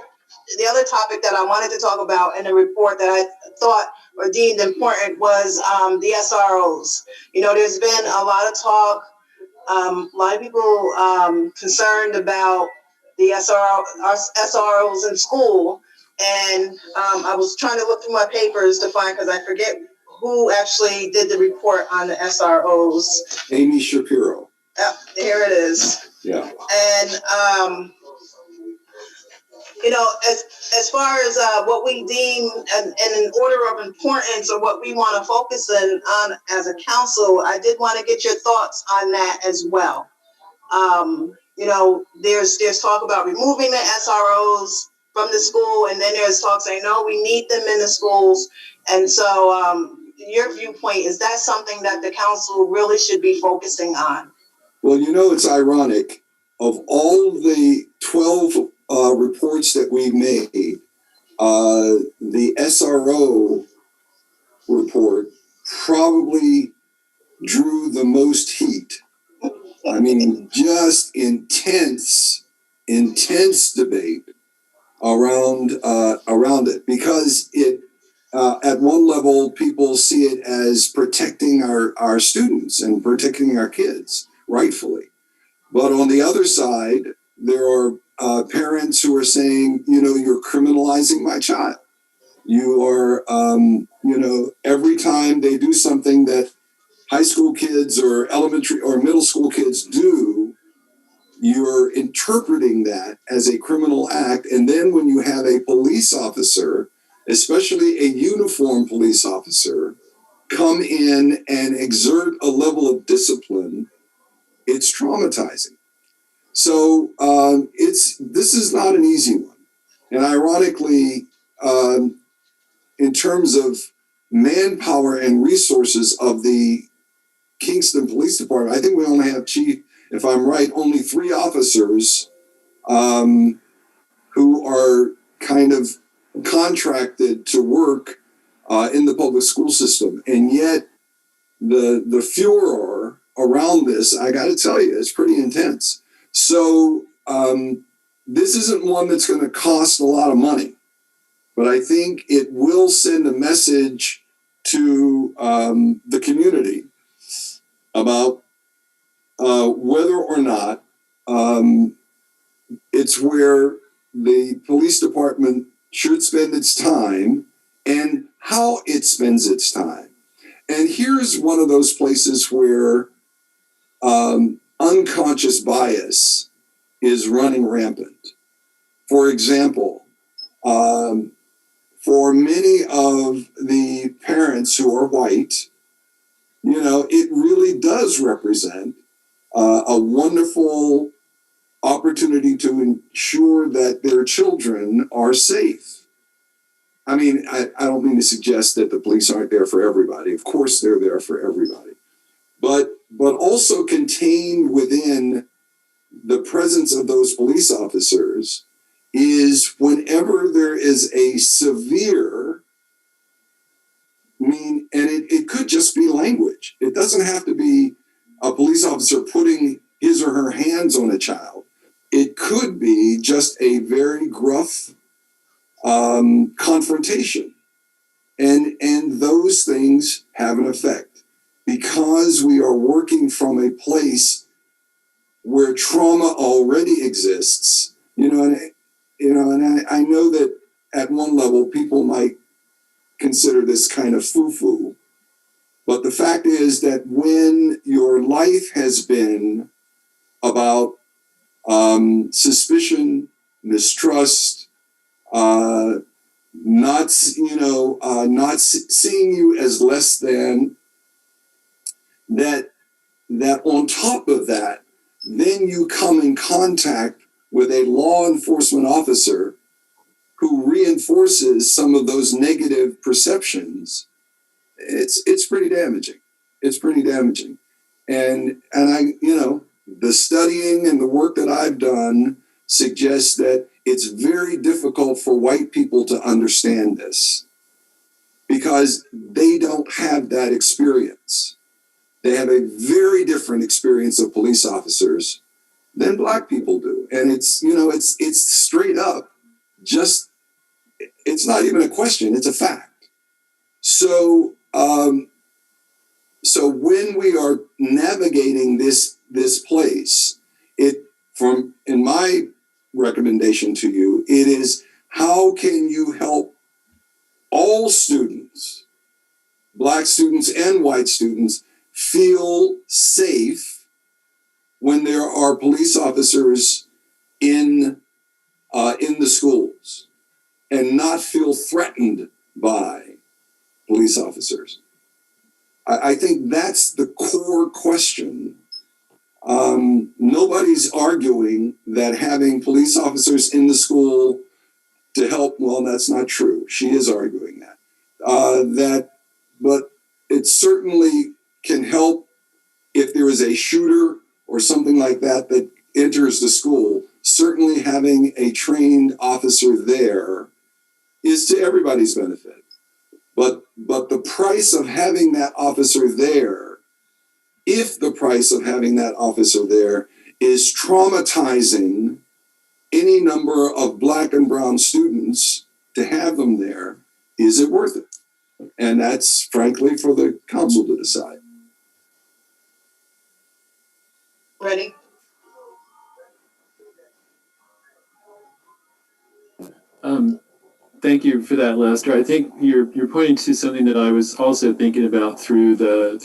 [SPEAKER 2] topic that I wanted to talk about in the report that I thought or deemed important was the SROs. There's been a lot of talk, a lot of people concerned about the SROs in school. And I was trying to look through my papers to find, because I forget who actually did the report on the SROs.
[SPEAKER 3] Amy Shapiro.
[SPEAKER 2] Here it is.
[SPEAKER 3] Yeah.
[SPEAKER 2] And, as far as what we deem and in order of importance or what we want to focus on as a council, I did want to get your thoughts on that as well. There's talk about removing the SROs from the school, and then there's talk saying, no, we need them in the schools. And so your viewpoint, is that something that the council really should be focusing on?
[SPEAKER 3] Well, it's ironic. Of all the 12 reports that we made, the SRO report probably drew the most heat. I mean, just intense debate around it, because it at one level people see it as protecting our students and protecting our kids, rightfully. But on the other side, there are parents who are saying, you're criminalizing my child. You are, every time they do something that high school kids or elementary or middle school kids do, you're interpreting that as a criminal act. And then when you have a police officer, especially a uniformed police officer, come in and exert a level of discipline, it's traumatizing. So this is not an easy one. And ironically, in terms of manpower and resources of the Kingston Police Department, I think we only have, Chief, if I'm right, only 3 officers who are kind of contracted to work in the public school system. And yet the furor around this, I got to tell you, it's pretty intense. So this isn't one that's going to cost a lot of money, but I think it will send a message to the community about whether or not it's where the police department should spend its time and how it spends its time. And here's one of those places where unconscious bias is running rampant. For example, for many of the parents who are white, it really does represent a wonderful opportunity to ensure that their children are safe. I mean, I don't mean to suggest that the police aren't there for everybody. Of course, they're there for everybody. But also contained within the presence of those police officers is whenever there is a severe, and it could just be language. It doesn't have to be a police officer putting his or her hands on a child. It could be just a very gruff confrontation. And those things have an effect because we are working from a place where trauma already exists, and I know that at one level people might consider this kind of foo-foo, but the fact is that when your life has been about suspicion, mistrust, not seeing you as less than, that on top of that, then you come in contact with a law enforcement officer who reinforces some of those negative perceptions. It's pretty damaging. It's pretty damaging. And I, the studying and the work that I've done suggests that it's very difficult for white people to understand this because they don't have that experience. They have a very different experience of police officers than Black people do. And it's straight up just, it's not even a question, it's a fact. So when we are navigating this place, in my recommendation to you, it is how can you help all students, Black students and white students, feel safe when there are police officers in the schools and not feel threatened by police officers. I think that's the core question. Nobody's arguing that having police officers in the school to help, well, that's not true. She is arguing that. But it certainly can help if there is a shooter or something like that that enters the school. Certainly having a trained officer there is to everybody's benefit. But the price of having that officer there, if the price of having that officer there is traumatizing any number of Black and brown students to have them there, is it worth it? And that's frankly for the council to decide.
[SPEAKER 2] Ready?
[SPEAKER 6] Thank you for that, Lester. I think you're pointing to something that I was also thinking about through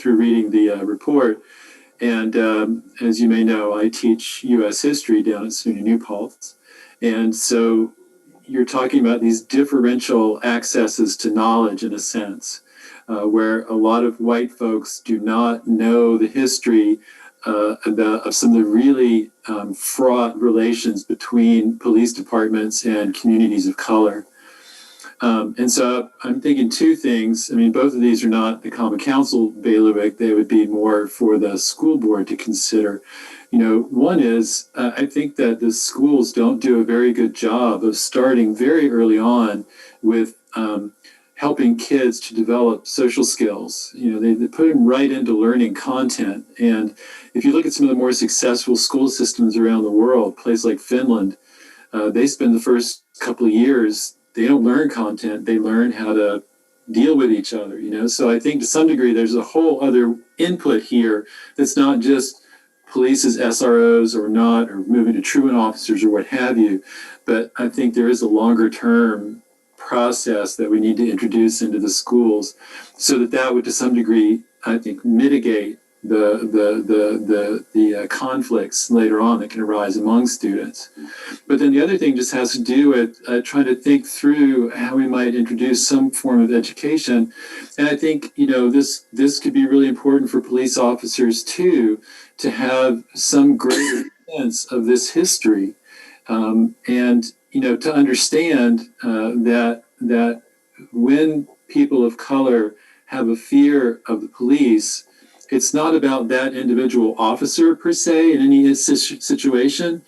[SPEAKER 6] reading the report. And as you may know, I teach U.S. history down at SUNY New Paltz. And so you're talking about these differential accesses to knowledge in a sense, where a lot of white folks do not know the history of some of the really fraught relations between police departments and communities of color. And so I'm thinking two things. I mean, both of these are not the Common Council bailiwick. They would be more for the school board to consider. One is I think that the schools don't do a very good job of starting very early on with helping kids to develop social skills. They put them right into learning content. And if you look at some of the more successful school systems around the world, places like Finland, they spend the first couple of years, they don't learn content, they learn how to deal with each other, So I think to some degree, there's a whole other input here that's not just police as SROs or not, or moving to truant officers or what have you. But I think there is a longer term process that we need to introduce into the schools so that would to some degree, I think, mitigate the conflicts later on that can arise among students. But then the other thing just has to do with trying to think through how we might introduce some form of education. And I think, this could be really important for police officers too, to have some greater sense of this history. And, to understand that when people of color have a fear of the police, it's not about that individual officer per se in any situation.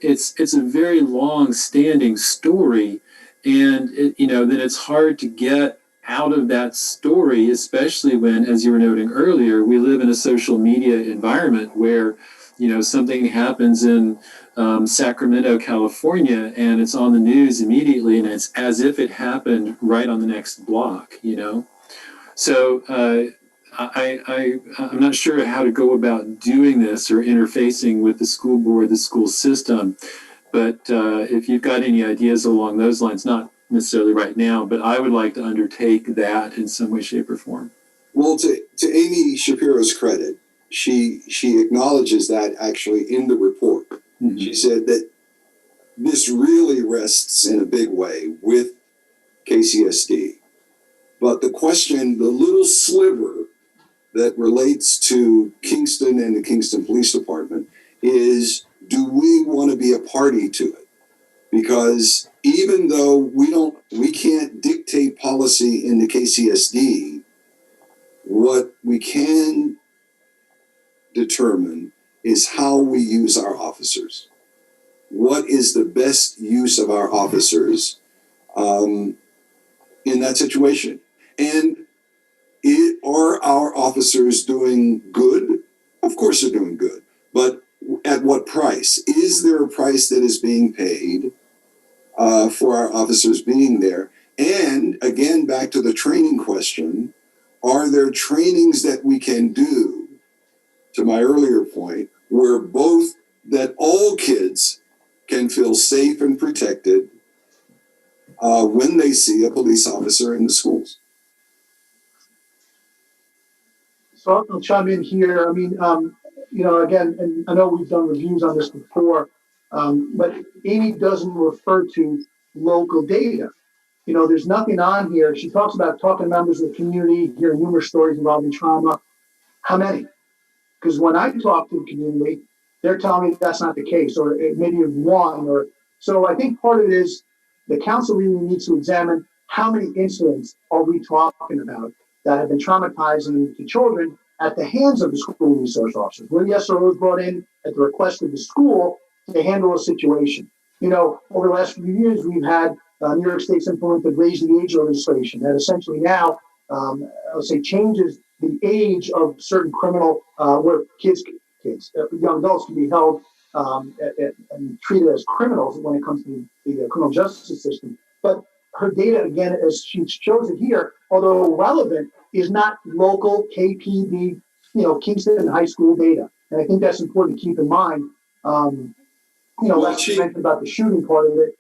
[SPEAKER 6] It's a very long-standing story, and then it's hard to get out of that story, especially when, as you were noting earlier, we live in a social media environment where something happens in Sacramento, California, and it's on the news immediately, and it's as if it happened right on the next block. So I'm not sure how to go about doing this or interfacing with the school board, the school system. But if you've got any ideas along those lines, not necessarily right now, but I would like to undertake that in some way, shape, or form.
[SPEAKER 3] Well, to Amy Shapiro's credit, she acknowledges that actually in the report. Mm-hmm. She said that this really rests in a big way with KCSD. But the question, the little sliver that relates to Kingston and the Kingston Police Department is, do we want to be a party to it? Because even though we can't dictate policy in the KCSD, what we can determine is how we use our officers. What is the best use of our officers in that situation? And are our officers doing good? Of course they're doing good. But at what price? Is there a price that is being paid for our officers being there? And again, back to the training question, are there trainings that we can do, to my earlier point, where both that all kids can feel safe and protected when they see a police officer in the schools?
[SPEAKER 5] So I'll chime in here. I mean, again, and I know we've done reviews on this before, but Amy doesn't refer to local data. There's nothing on here. She talks about talking to members of the community, hearing numerous stories involving trauma. How many? Because when I talk to the community, they're telling me that's not the case, or maybe one. Or so I think part of it is the council really needs to examine how many incidents are we talking about that have been traumatizing to children at the hands of the school resource officers, where the SRO is brought in at the request of the school to handle a situation. Over the last few years, we've had New York State's implemented Raise the Age legislation that essentially now, I'll say, changes the age of certain criminal, where young adults can be held and treated as criminals when it comes to the criminal justice system. But her data, again, as she shows it here, although relevant, is not local KPD, Kingston High School data. And I think that's important to keep in mind. Like she mentioned about the shooting part of it,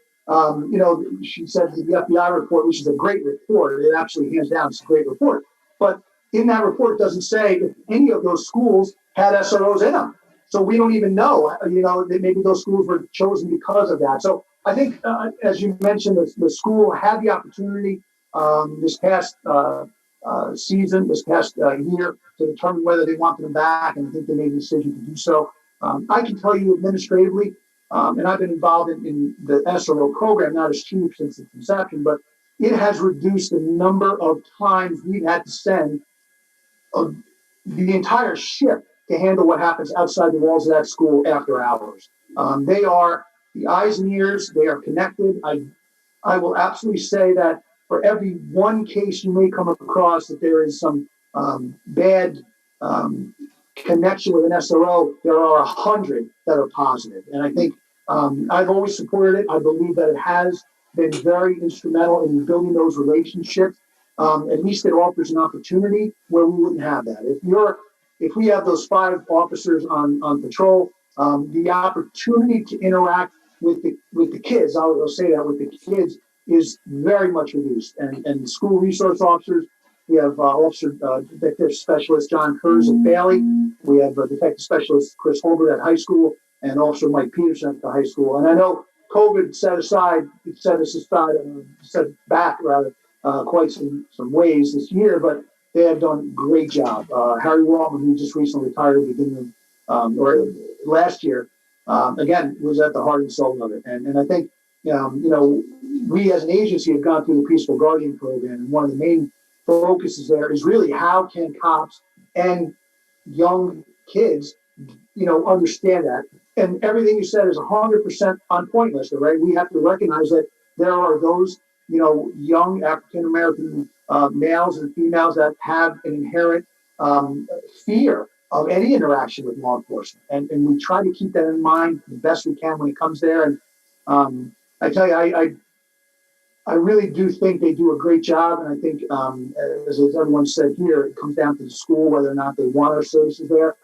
[SPEAKER 5] she said the FBI report, which is a great report, it absolutely hands down, it's a great report. But in that report, it doesn't say if any of those schools had SROs in them. So we don't even know, that maybe those schools were chosen because of that. So I think, as you mentioned, the school had the opportunity this past season, this past year, to determine whether they wanted them back, and I think they made a decision to do so. I can tell you administratively, and I've been involved in the SRO program, not as chief since its inception, but it has reduced the number of times we've had to send the entire ship to handle what happens outside the walls of that school after hours. They are the eyes and ears, they are connected. I will absolutely say that for every one case you may come across that there is some bad connection with an SRO, there are 100 that are positive. And I think I've always supported it. I believe that it has been very instrumental in building those relationships. At least it offers an opportunity where we wouldn't have that. If we have those 5 officers on patrol, the opportunity to interact with the kids, I'll say that, with the kids, is very much reduced. And school resource officers, we have detective specialist John Kurz at Bailey. We have detective specialist Chris Holbert at high school, and Officer Mike Peterson at the high school. And I know COVID set back quite some ways this year, but they have done a great job. Harry Wallman, who just recently retired at the beginning of, or last year, again, was at the heart and soul of it. And I think, we as an agency have gone through the Peaceful Guardian program, and one of the main focuses there is really how can cops and young kids, understand that. And everything you said is 100% on point, Lester, right? We have to recognize that there are those, young African American males and females that have an inherent fear of any interaction with law enforcement. And we try to keep that in mind the best we can when it comes there. And I tell you, I really do think they do a great job. And I think, as everyone said here, it comes down to the school, whether or not they want our services there.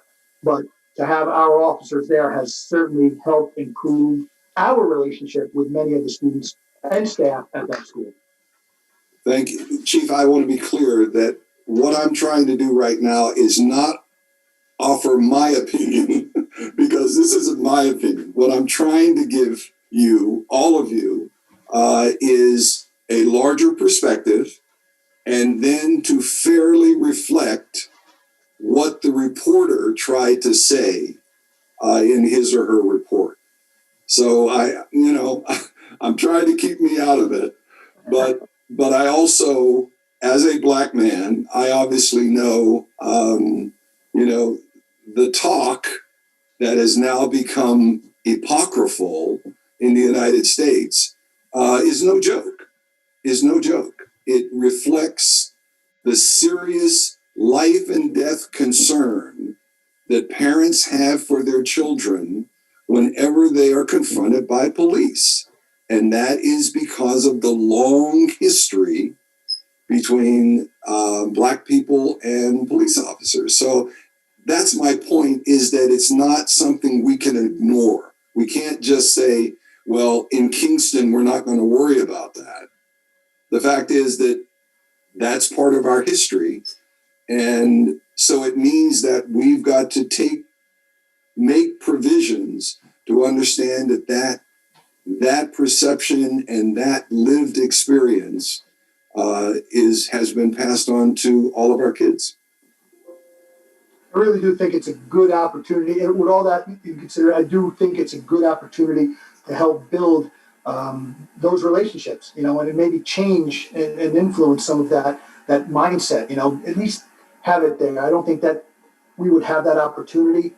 [SPEAKER 5] But to have our officers there has certainly helped improve our relationship with many of the students and staff at that school.
[SPEAKER 3] Thank you. Chief, I want to be clear that what I'm trying to do right now is not offer my opinion, because this isn't my opinion. What I'm trying to give you, all of you, is a larger perspective, and then to fairly reflect what the reporter tried to say in his or her report. So I'm trying to keep me out of it, but I also, as a Black man, I obviously know, the talk that has now become apocryphal in the United States is no joke. It reflects the serious life and death concern that parents have for their children whenever they are confronted by police. And that is because of the long history between Black people and police officers. So that's my point, is that it's not something we can ignore. We can't just say, well, in Kingston, we're not going to worry about that. The fact is that that's part of our history. And so it means that we've got to make provisions to understand that perception and that lived experience has been passed on to all of our kids.
[SPEAKER 5] I really do think it's a good opportunity, and with all that you consider, I do think it's a good opportunity to help build those relationships, and maybe change and influence some of that mindset, at least have it there. I don't think that we would have that opportunity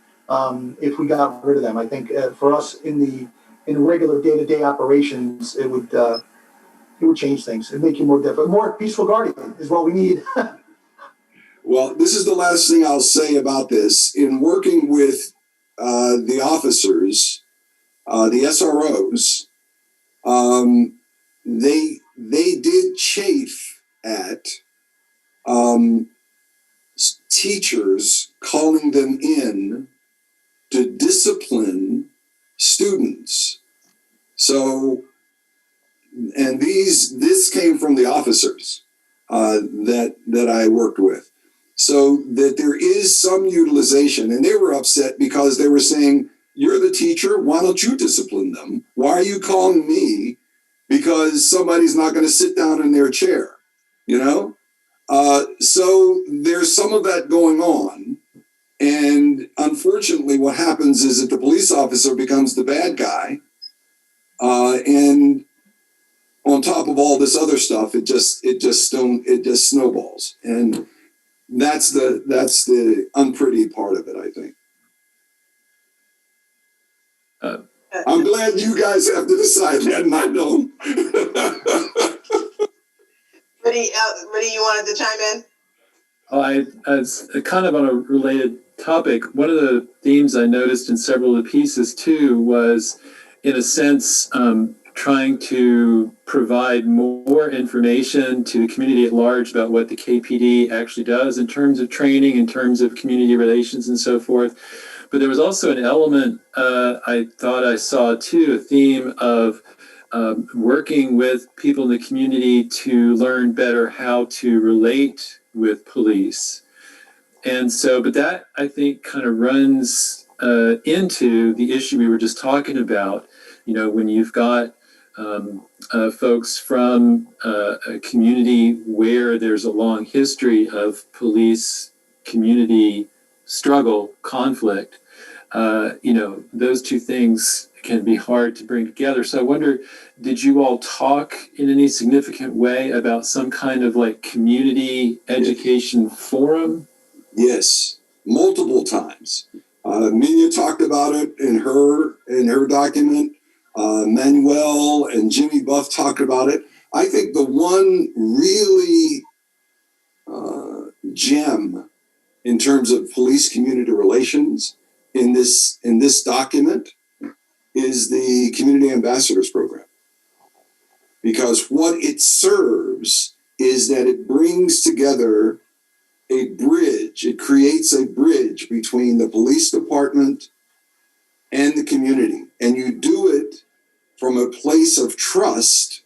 [SPEAKER 5] if we got rid of them. I think for us in regular day-to-day operations, it would change things and make you more different. More peaceful guardian is what we need.
[SPEAKER 3] Well, this is the last thing I'll say about this. In working with the officers, the SROs, they did chafe at teachers calling them in to discipline students. So, and this came from the officers that I worked with. So that there is some utilization, and they were upset because they were saying, you're the teacher, why don't you discipline them? Why are you calling me because somebody's not going to sit down in their chair, So there's some of that going on. And unfortunately, what happens is that the police officer becomes the bad guy. And on top of all this other stuff, it just snowballs. And that's the unpretty part of it, I think. I'm glad you guys have to decide that, and I don't.
[SPEAKER 2] Rennie, you wanted to chime in?
[SPEAKER 6] As kind of on a related topic, one of the themes I noticed in several of the pieces too was, in a sense, trying to provide more information to the community at large about what the KPD actually does in terms of training, in terms of community relations and so forth. But there was also an element, I thought I saw too, a theme of working with people in the community to learn better how to relate with police. And so, but that I think kind of runs into the issue we were just talking about, when you've got folks from a community where there's a long history of police community struggle, conflict, those two things can be hard to bring together. So I wonder, did you all talk in any significant way about some kind of like community education forum?
[SPEAKER 3] Yes. multiple times. Minya talked about it in her document. Manuel and Jimmy Buff talked about it. I think the one really gem in terms of police community relations in this document is the Community Ambassadors Program. Because what it serves is that it brings together a bridge, it creates a bridge between the police department and the community. And you do it from a place of trust,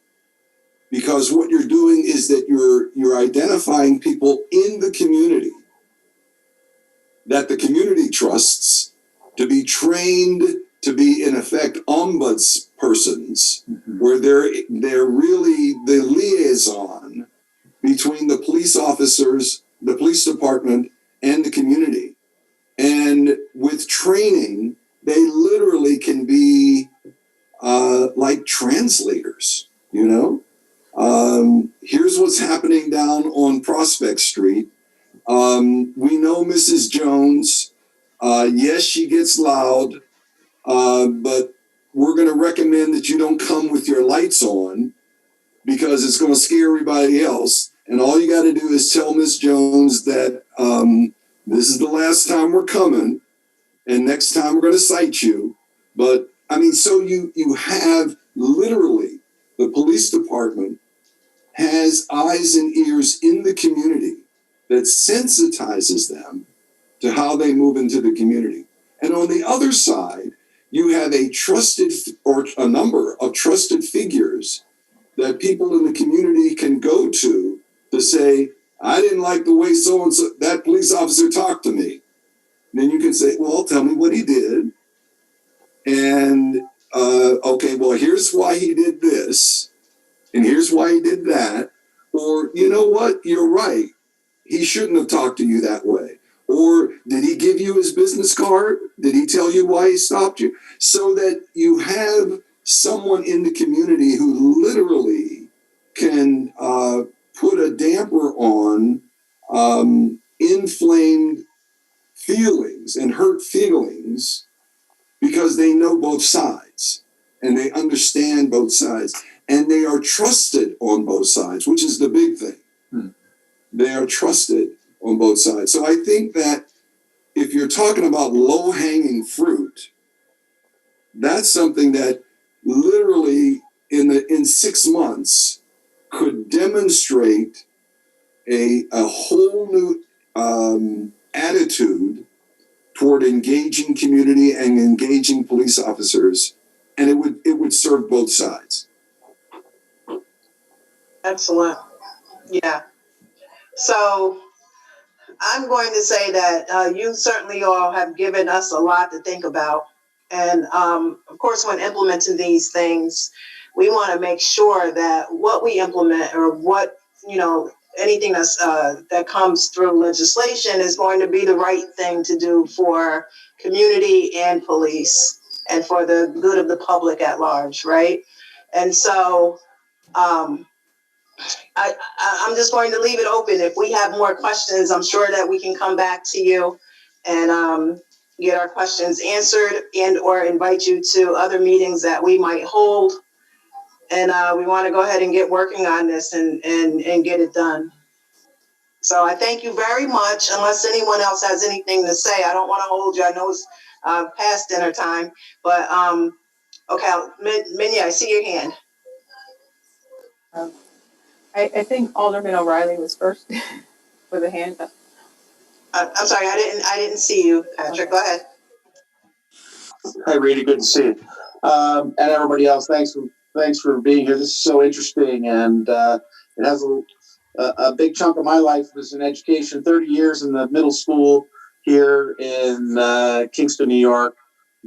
[SPEAKER 3] because what you're doing is that you're identifying people in the community that the community trusts to be trained to be, in effect, ombudspersons, where they're really the liaison between the police officers, the police department, and the community. And with training, they literally can be like translators, you know? Here's what's happening down on Prospect Street. We know Mrs. Jones. Yes, she gets loud, but we're going to recommend that you don't come with your lights on because it's going to scare everybody else. And all you got to do is tell Miss Jones that this is the last time we're coming, and next time we're going to cite you. But I mean, so you have literally the police department has eyes and ears in the community that sensitizes them to how they move into the community. And on the other side, you have a trusted or a number of trusted figures that people in the community can go to say, I didn't like the way so-and-so, that police officer talked to me. Then you can say, well, tell me what he did. And, okay, well, here's why he did this. And here's why he did that. Or, you know what, you're right. He shouldn't have talked to you that way. Or did he give you his business card? Did he tell you why he stopped you? So that you have someone in the community who literally can put a damper on inflamed feelings and hurt feelings, because they know both sides and they understand both sides and they are trusted on both sides, which is the big thing. They are trusted on both sides. So I think that if you're talking about low-hanging fruit, that's something that literally in 6 months could demonstrate a whole new attitude toward engaging community and engaging police officers, and it would serve both sides.
[SPEAKER 2] Excellent. Yeah. So I'm going to say that you certainly all have given us a lot to think about. And of course, when implementing these things, we want to make sure that what we implement, or what, you know, anything that's that comes through legislation, is going to be the right thing to do for community and police and for the good of the public at large, right? And so I'm just going to leave it open. If we have more questions, I'm sure that we can come back to you and get our questions answered, and or invite you to other meetings that we might hold. And we want to go ahead and get working on this and get it done. So I thank you very much. Unless anyone else has anything to say, I don't want to hold you. I know it's past dinner time, but okay, Minya, I see your hand.
[SPEAKER 7] I think Alderman O'Reilly was first with a hand up.
[SPEAKER 2] I'm sorry, I didn't see you, Patrick. Go ahead.
[SPEAKER 10] Hi, Rita. Good to see you. And everybody else, thanks for being here. This is so interesting, and it has a big chunk of my life was in education. 30 years in the middle school here in Kingston, New York,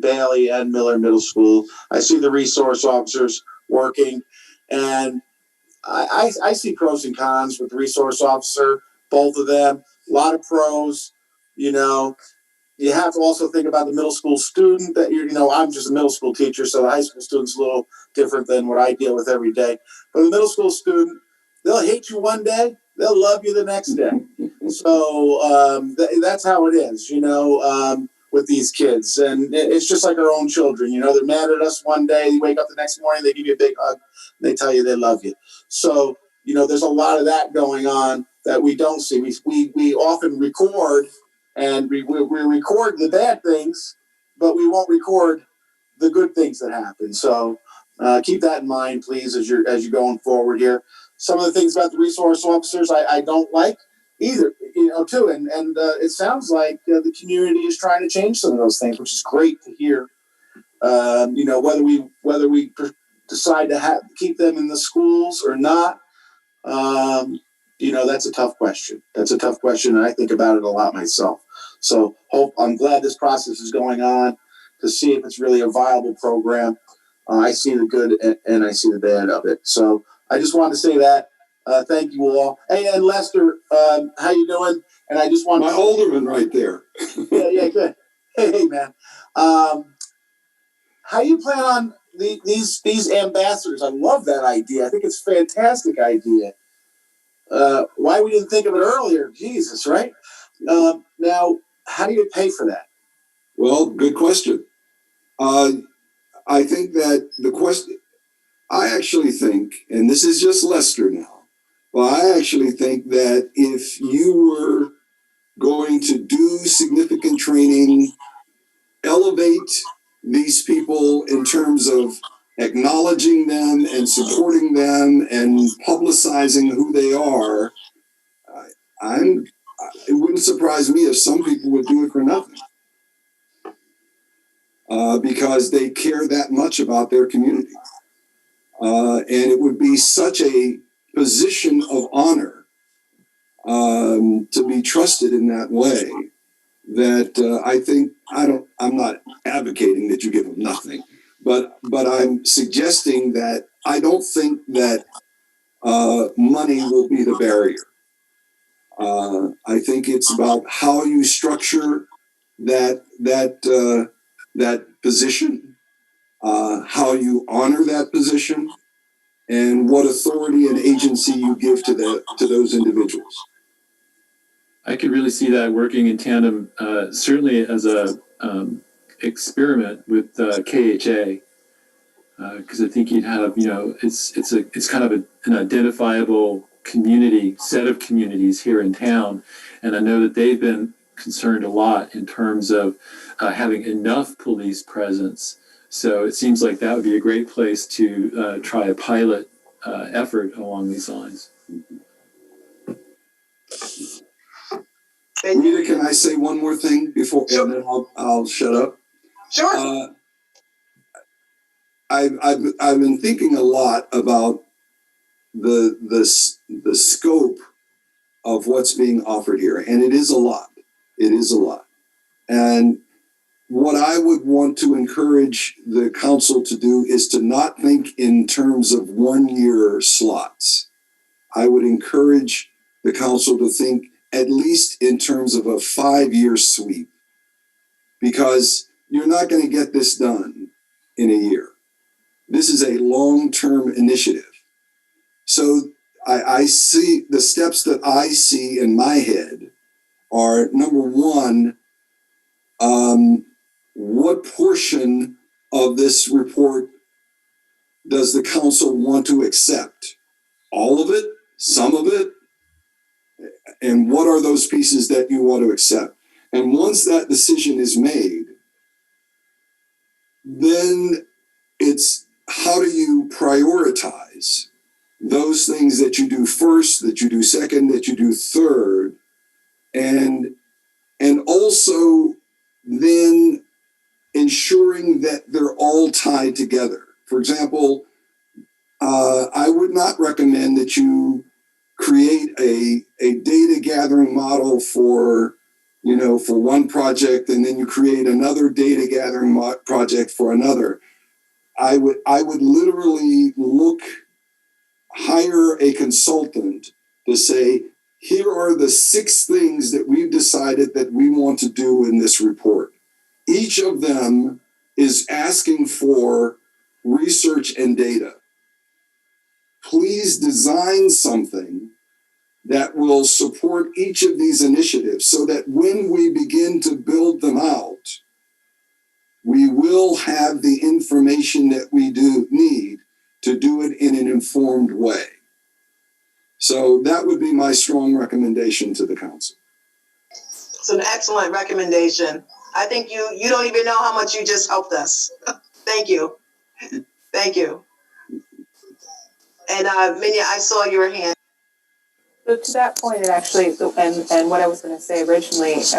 [SPEAKER 10] Bailey and Miller Middle School. I see the resource officers working, and I see pros and cons with the resource officer, both of them. A lot of pros, you know. You have to also think about the middle school student that I'm just a middle school teacher, so the high school student's a little different than what I deal with every day. But the middle school student, they'll hate you one day, they'll love you the next day. So that's how it is, with these kids. And it's just like our own children, they're mad at us one day, you wake up the next morning, they give you a big hug, they tell you they love you. So, there's a lot of that going on that we don't see. We often record, and we record the bad things, but we won't record the good things that happen. So keep that in mind, please, as you're going forward here. Some of the things about the resource officers I don't like either, too. And it sounds like the community is trying to change some of those things, which is great to hear. Whether we decide to keep them in the schools or not, that's a tough question. And I think about it a lot myself. So I'm glad this process is going on to see if it's really a viable program. I see the good and I see the bad of it. So I just wanted to say that. Thank you all. Hey, and Lester, how you doing? And I just want
[SPEAKER 3] my alderman right there.
[SPEAKER 10] yeah, good. Hey, man. How you plan on these ambassadors? I love that idea. I think it's a fantastic idea. Why we didn't think of it earlier? Jesus, right? Now, how do you pay for that?
[SPEAKER 3] Well, good question. I think that I actually think, and this is just Lester now, but I actually think that if you were going to do significant training, elevate these people in terms of acknowledging them and supporting them and publicizing who they are, it wouldn't surprise me if some people would do it for nothing. Because they care that much about their community. And it would be such a position of honor to be trusted in that way that I think, I'm not advocating that you give them nothing, but I'm suggesting that I don't think that money will be the barrier. I think it's about how you structure that position, how you honor that position, and what authority and agency you give to those individuals.
[SPEAKER 6] I could really see that working in tandem, certainly as a experiment with KHA, because I think you'd have, it's kind of an identifiable set of communities here in town, and I know that they've been concerned a lot in terms of having enough police presence. So it seems like that would be a great place to try a pilot effort along these lines.
[SPEAKER 3] Rita, can I say one more thing before,
[SPEAKER 2] Sure.
[SPEAKER 3] and then I'll shut up?
[SPEAKER 2] Sure.
[SPEAKER 3] I've been thinking a lot about the scope of what's being offered here, and it is a lot. It is a lot. And what I would want to encourage the council to do is to not think in terms of 1 year slots. I would encourage the council to think at least in terms of a 5-year sweep, because you're not going to get this done in a year. This is a long-term initiative. So I see the steps that I see in my head are, number one, what portion of this report does the council want to accept? All of it? Some of it? And what are those pieces that you want to accept? And once that decision is made, then it's how do you prioritize those things that you do first, that you do second, that you do third, and also then ensuring that they're all tied together. For example, I would not recommend that you create a data gathering model for one project, and then you create another data gathering project for another. I would literally hire a consultant to say, here are the 6 things that we've decided that we want to do in this report. Each of them is asking for research and data. Please design something that will support each of these initiatives so that when we begin to build them out, we will have the information that we do need to do it in an informed way. So that would be my strong recommendation to the council.
[SPEAKER 2] It's an excellent recommendation. I think you don't even know how much you just helped us. Thank you. Thank you. And Minya, I saw your hand.
[SPEAKER 7] So to that point, it actually, and what I was going to say originally is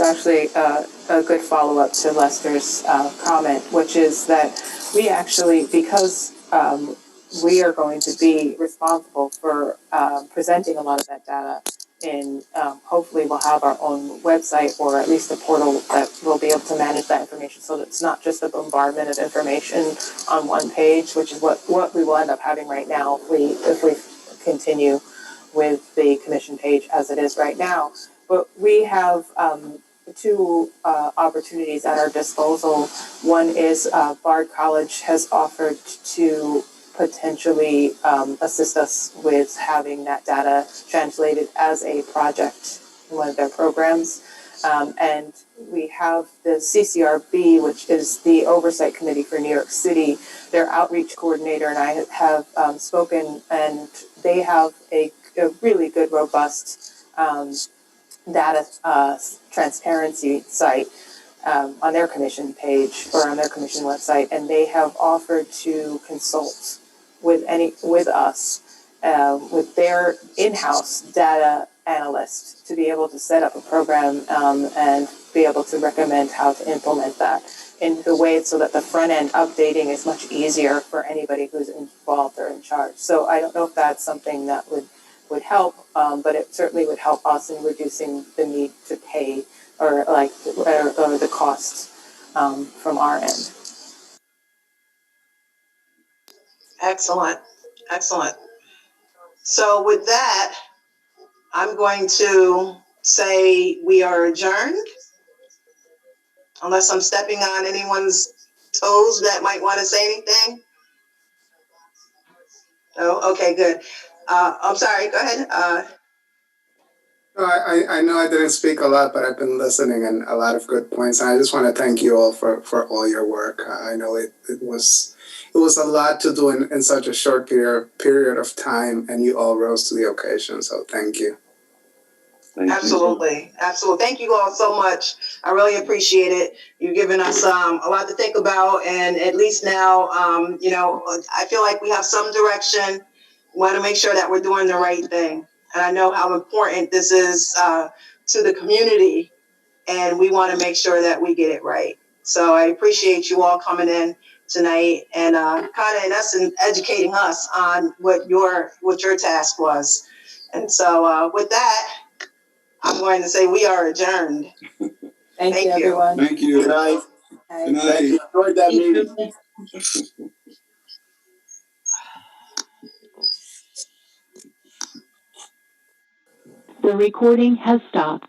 [SPEAKER 7] actually a good follow-up to Lester's comment, which is that we actually, because we are going to be responsible for presenting a lot of that data, and hopefully we'll have our own website or at least a portal that will be able to manage that information, so that it's not just a bombardment of information on one page, which is what we will end up having right now if we continue with the commission page as it is right now. But we have two opportunities at our disposal. One is Bard College has offered to potentially assist us with having that data translated as a project in one of their programs. And we have the CCRB, which is the Oversight Committee for New York City. Their outreach coordinator and I have spoken, and they have a really good, robust data transparency site on their commission page or on their commission website, and they have offered to consult with us with their in-house data analyst to be able to set up a program and be able to recommend how to implement that in the way so that the front end updating is much easier for anybody who's involved or in charge. So I don't know if that's something that would help, but it certainly would help us in reducing the need to pay or the cost from our end.
[SPEAKER 2] Excellent. Excellent. So with that, I'm going to say we are adjourned. Unless I'm stepping on anyone's toes that might want to say anything. Oh, okay, good. I'm sorry, go ahead.
[SPEAKER 11] No, I know I didn't speak a lot, but I've been listening and a lot of good points. And I just want to thank you all for all your work. I know it was a lot to do in such a short period of time, and you all rose to the occasion. So thank you.
[SPEAKER 2] Absolutely. Absolutely. Thank you all so much. I really appreciate it. You've given us a lot to think about, and at least now, I feel like we have some direction. We want to make sure that we're doing the right thing. And I know how important this is to the community, and we want to make sure that we get it right. So I appreciate you all coming in tonight and kind of in essence educating us on what your task was. And so with that, I'm going to say we are adjourned.
[SPEAKER 7] Thank you, everyone.
[SPEAKER 3] Thank you.
[SPEAKER 10] Good night.
[SPEAKER 3] Good night.
[SPEAKER 10] Thank you. Enjoyed that meeting.
[SPEAKER 4] The recording has stopped.